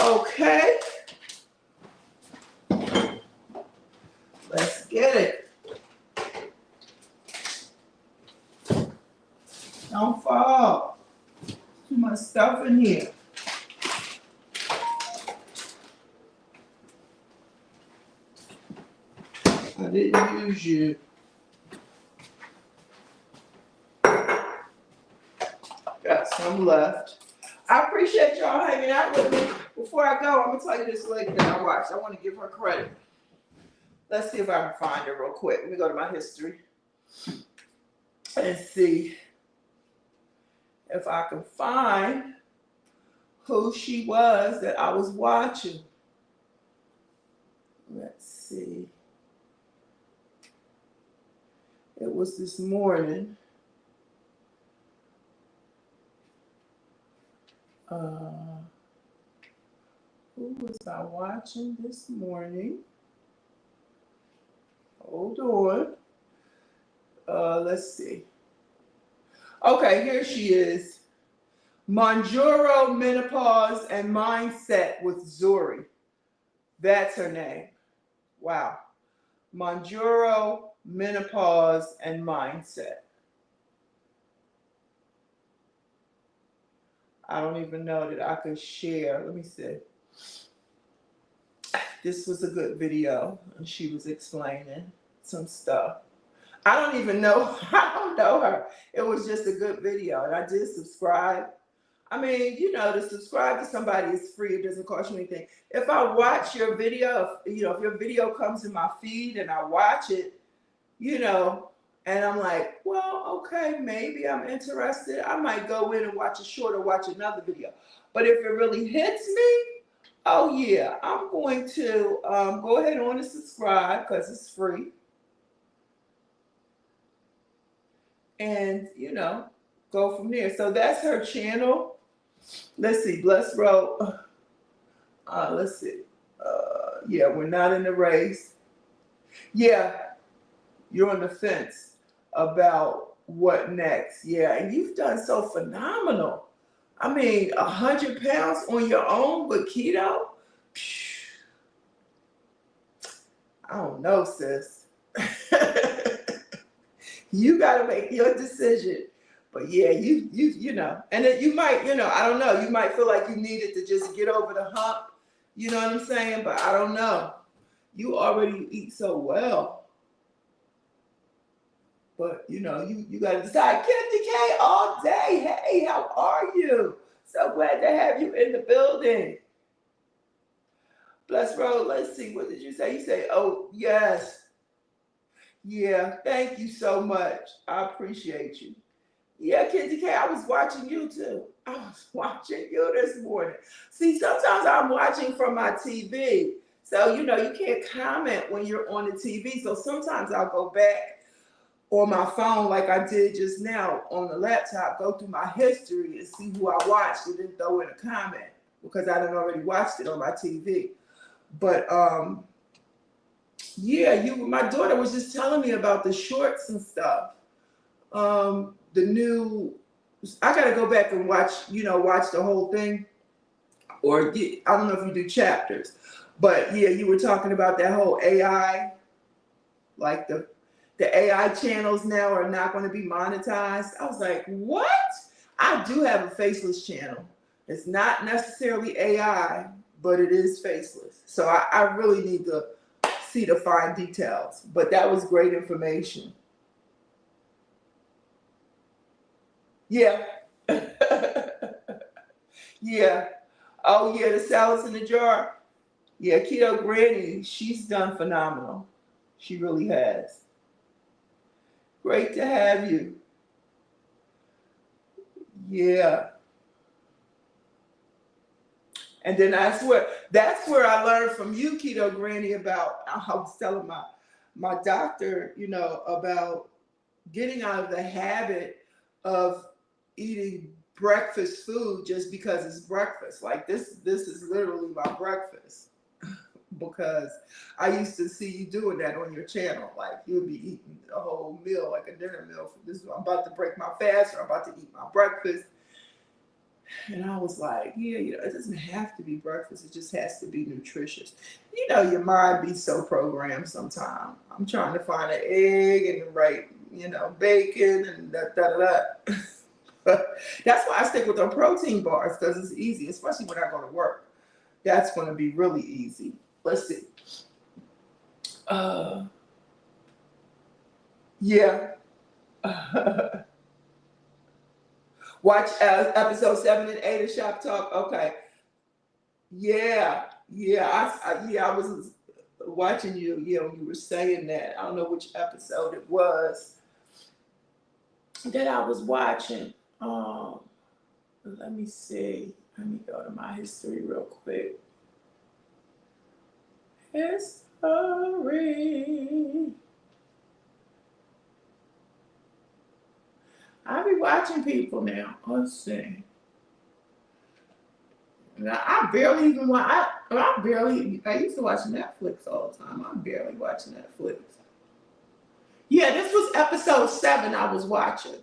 Okay. Let's get it. Don't fall. Too much stuff in here. I didn't use you. Got some left. I appreciate y'all hanging out with me. Before I go, I'm gonna tell you this lady that I watched. I want to give her credit. Let's see if I can find her real quick. Let me go to my history and see if I can find who she was that I was watching. Let's see. It was this morning. Who was I watching this morning? Hold on. Let's see. Okay, here she is. Mounjaro Menopause and Mindset with Zuri. That's her name. Wow. Mounjaro Menopause and Mindset. I don't even know that I could share. Let me see. This was a good video, and she was explaining some stuff. I don't even know. I don't know her. It was just a good video, and I did subscribe. I mean, you know, to subscribe to somebody is free. It doesn't cost you anything. If I watch your video, if your video comes in my feed and I watch it, and I'm like, well, okay, maybe I'm interested. I might go in and watch a short or watch another video. But if it really hits me, oh yeah, I'm going to go ahead on and subscribe because it's free. And, go from there. So that's her channel. Let's see, Blessed Road. Let's see. Yeah, we're not in the race. Yeah, you're on the fence about what next. Yeah, and you've done so phenomenal. I mean, 100 pounds on your own with keto? I don't know, sis. You got to make your decision. But yeah, you know, and then you might, I don't know, you might feel like you needed to just get over the hump. You know what I'm saying? But I don't know. You already eat so well. But, you got to decide. Kennedy K all day. Hey, how are you? So glad to have you in the building. Bless Road, let's see. What did you say? You say, oh, yes. Yeah, thank you so much. I appreciate you. Yeah, Kennedy K, I was watching you too. I was watching you this morning. See, sometimes I'm watching from my TV. So, you can't comment when you're on the TV. So sometimes I'll go back on my phone like I did just now on the laptop, go through my history and see who I watched and then throw in a comment because I done already watched it on my TV. But yeah, my daughter was just telling me about the shorts and stuff. The new, I gotta go back and watch the whole thing, or I don't know if you do chapters, But yeah, you were talking about that whole AI, like the AI channels now are not going to be monetized. I was like, what? I do have a faceless channel. It's not necessarily AI, but it is faceless. So I really need to see the fine details. But that was great information. Yeah. Yeah. Oh yeah, the salads in the jar. Yeah, Keto Granny, she's done phenomenal. She really has. Great to have you. Yeah. And then that's where I learned from you, Keto Granny, about I was telling my doctor, about getting out of the habit of eating breakfast food just because it's breakfast. Like this is literally my breakfast. Because I used to see you doing that on your channel. Like you'll be eating a whole meal, like a dinner meal. I'm about to break my fast, or I'm about to eat my breakfast. And I was like, yeah, it doesn't have to be breakfast. It just has to be nutritious. Your mind be so programmed sometimes. I'm trying to find an egg and the right, bacon and da da da. But that's why I stick with the protein bars, because it's easy, especially when I go to work. That's going to be really easy. Let's see. Yeah. Watch episode 7 and 8 of Shop Talk. Okay. Yeah. Yeah. I was watching you. Yeah, when you were saying that. I don't know which episode it was that I was watching. Let me see. Let me go to my history real quick. History. I be watching people now. Let's see. Now, I barely even watch. I used to watch Netflix all the time. I'm barely watching Netflix. Yeah, this was episode 7 I was watching.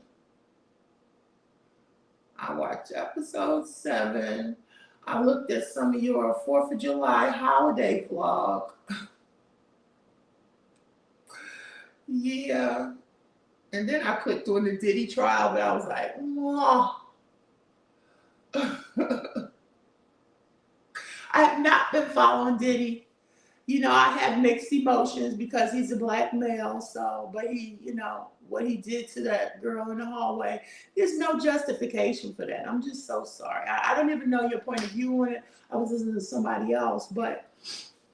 I watched episode 7. I looked at some of your 4th of July holiday vlog. Yeah. And then I clicked on the Diddy trial, but I was like, oh. I have not been following Diddy. I have mixed emotions because he's a black male. So, but he, what he did to that girl in the hallway, there's no justification for that. I'm just so sorry. I don't even know your point of view on it. I was listening to somebody else, but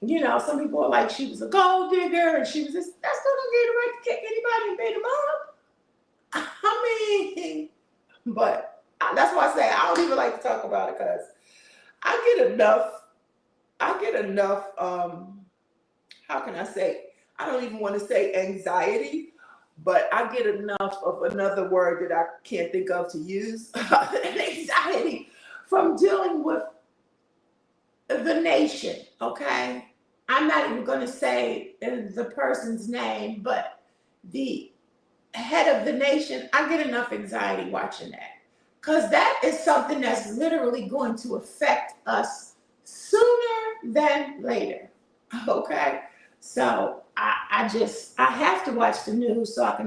some people are like, she was a gold digger and she was this. That still don't get the right to kick anybody and beat them up. I mean, but that's why I say I don't even like to talk about it, because I get enough, how can I say, I don't even want to say anxiety, but I get enough of another word that I can't think of to use, anxiety, from dealing with the nation, okay? I'm not even going to say the person's name, but the head of the nation. I get enough anxiety watching that, because that is something that's literally going to affect us sooner than later, okay? So I have to watch the news so I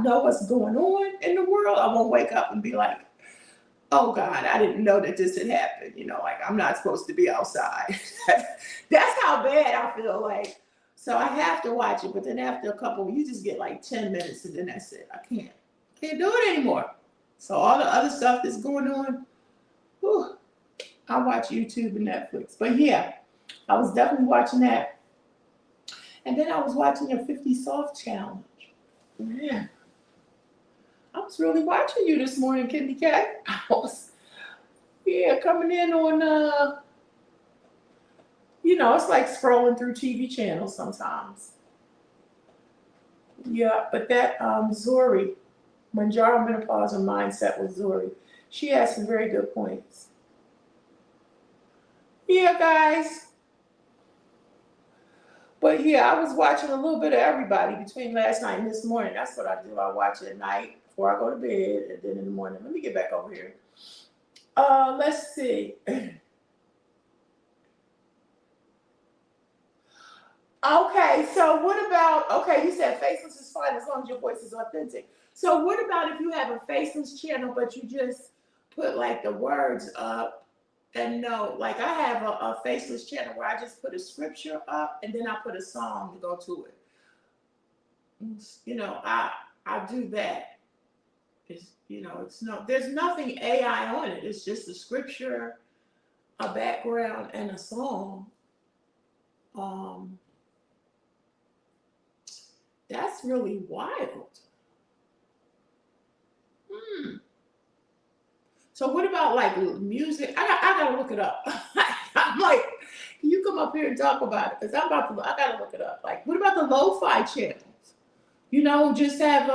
know what's going on in the world. I won't wake up and be like, oh God, I didn't know that this had happened. Like I'm not supposed to be outside. That's how bad I feel like. So I have to watch it, but then after a couple, you just get like 10 minutes and then that's it. I can't do it anymore. So all the other stuff that's going on, whew, I watch YouTube and Netflix. But yeah, I was definitely watching that. And then I was watching your 50 Soft Challenge. Man, I was really watching you this morning, Candy Cat. I was, coming in on, it's like scrolling through TV channels sometimes. Yeah, but that Zori, Manjaro Menopause and Mindset with Zori, she has some very good points. Yeah, guys. But yeah, I was watching a little bit of everybody between last night and this morning. That's what I do. I watch at night before I go to bed, and then in the morning. Let me get back over here. Let's see. Okay, so what about, okay, you said faceless is fine as long as your voice is authentic. So what about if you have a faceless channel, but you just put like the words up and no, like I have a faceless channel where I just put a scripture up and then I put a song to go to it. You know, I do that. It's, you know, it's no, there's nothing AI on it. It's just a scripture, a background, and a song. Um, that's really wild. Hmm. So what about like music? I gotta look it up. I'm like, can you come up here and talk about it? Because I gotta look it up. Like, what about the lo-fi channels? You know, just have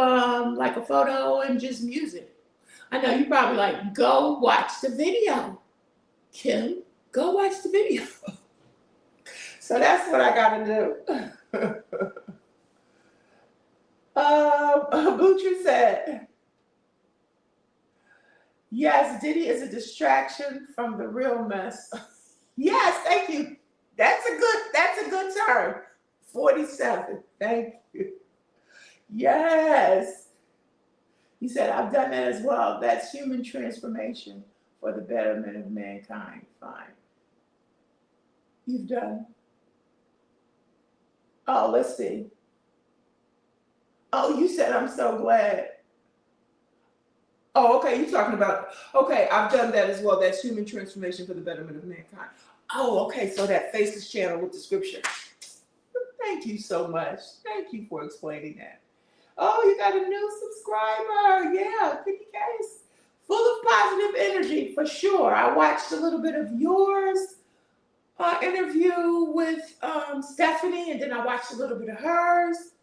like a photo and just music. I know you probably like, go watch the video, Kim. Go watch the video. So that's what I gotta do. Butcher said, yes, Diddy is a distraction from the real mess. Yes, thank you. That's a good term. 47. Thank you. Yes. He said, I've done that as well. That's human transformation for the betterment of mankind. Fine. You've done. Oh, let's see. Oh, you said, I'm so glad. Oh, okay. You're talking about, okay, I've done that as well. That's human transformation for the betterment of mankind. Oh, okay. So that faceless channel with the scripture. Thank you so much. Thank you for explaining that. Oh, you got a new subscriber. Yeah, 50K is full of positive energy for sure. I watched a little bit of yours interview with Stephanie, and then I watched a little bit of hers.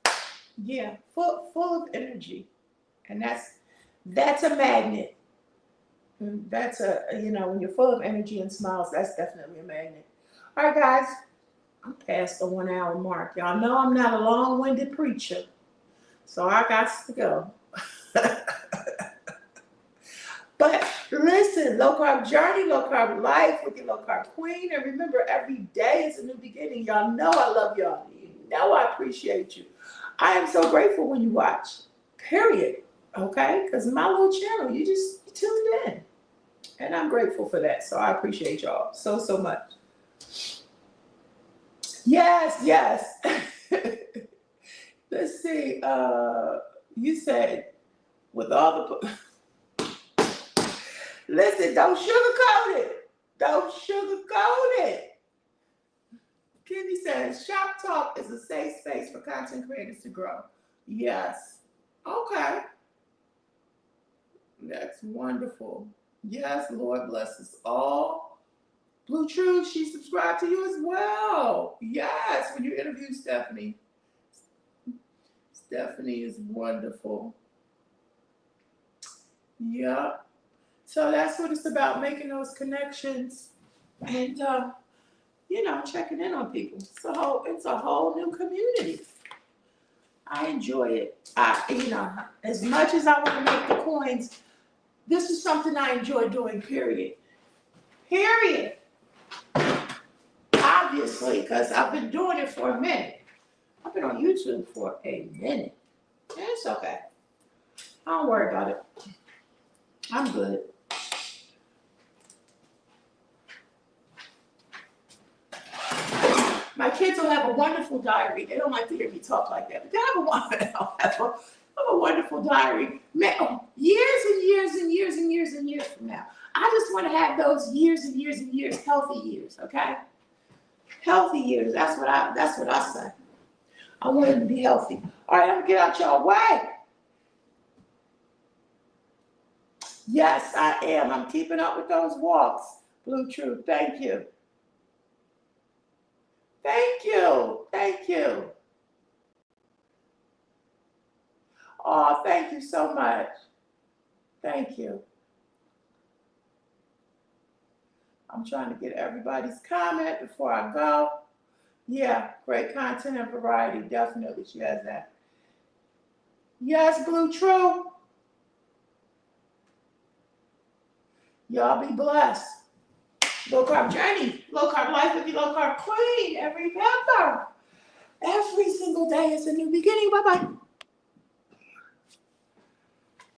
Yeah, full of energy, and that's a magnet. That's a, you know, when you're full of energy and smiles, that's definitely a magnet. All right, guys, I'm past the 1 hour mark. Y'all know I'm not a long-winded preacher, so I got to go. But listen, low carb journey, low carb life with your low carb queen. And remember, every day is a new beginning. Y'all know I love y'all. You know I appreciate you. I am so grateful when you watch, period. Okay? Because my little channel, you tuned in. And I'm grateful for that. So I appreciate y'all so much. Yes, yes. Let's see. You said with all the listen, don't sugarcoat it. Don't sugarcoat it. Kenny says, Shop Talk is a safe space for content creators to grow. Yes. Okay. That's wonderful. Yes, Lord bless us all. Blue Truth, she subscribed to you as well. Yes, when you interview Stephanie. Stephanie is wonderful. Yeah. So that's what it's about, making those connections and, you know, checking in on people. So it's a whole new community. I enjoy it. You know, as much as I want to make the coins, this is something I enjoy doing, period. Period. Obviously, because I've been doing it for a minute. I've been on YouTube for a minute. It's okay. Don't worry about it. I'm good. My kids will have a wonderful diary. They don't like to hear me talk like that, but they'll have a wonderful diary. Man, years and years and years and years and years from now. I just want to have those years and years and years, healthy years, okay? Healthy years. That's what I say. I want them to be healthy. All right, I'm gonna get out y'all way. Yes, I am. I'm keeping up with those walks. Blue Truth. Thank you. Thank you. Thank you. Oh, thank you so much. Thank you. I'm trying to get everybody's comment before I go. Yeah, great content and variety. Definitely, she has that. Yes, Blue True. Y'all be blessed. Low carb journey, low carb life with your low carb queen. And remember, Every single day is a new beginning. Bye bye.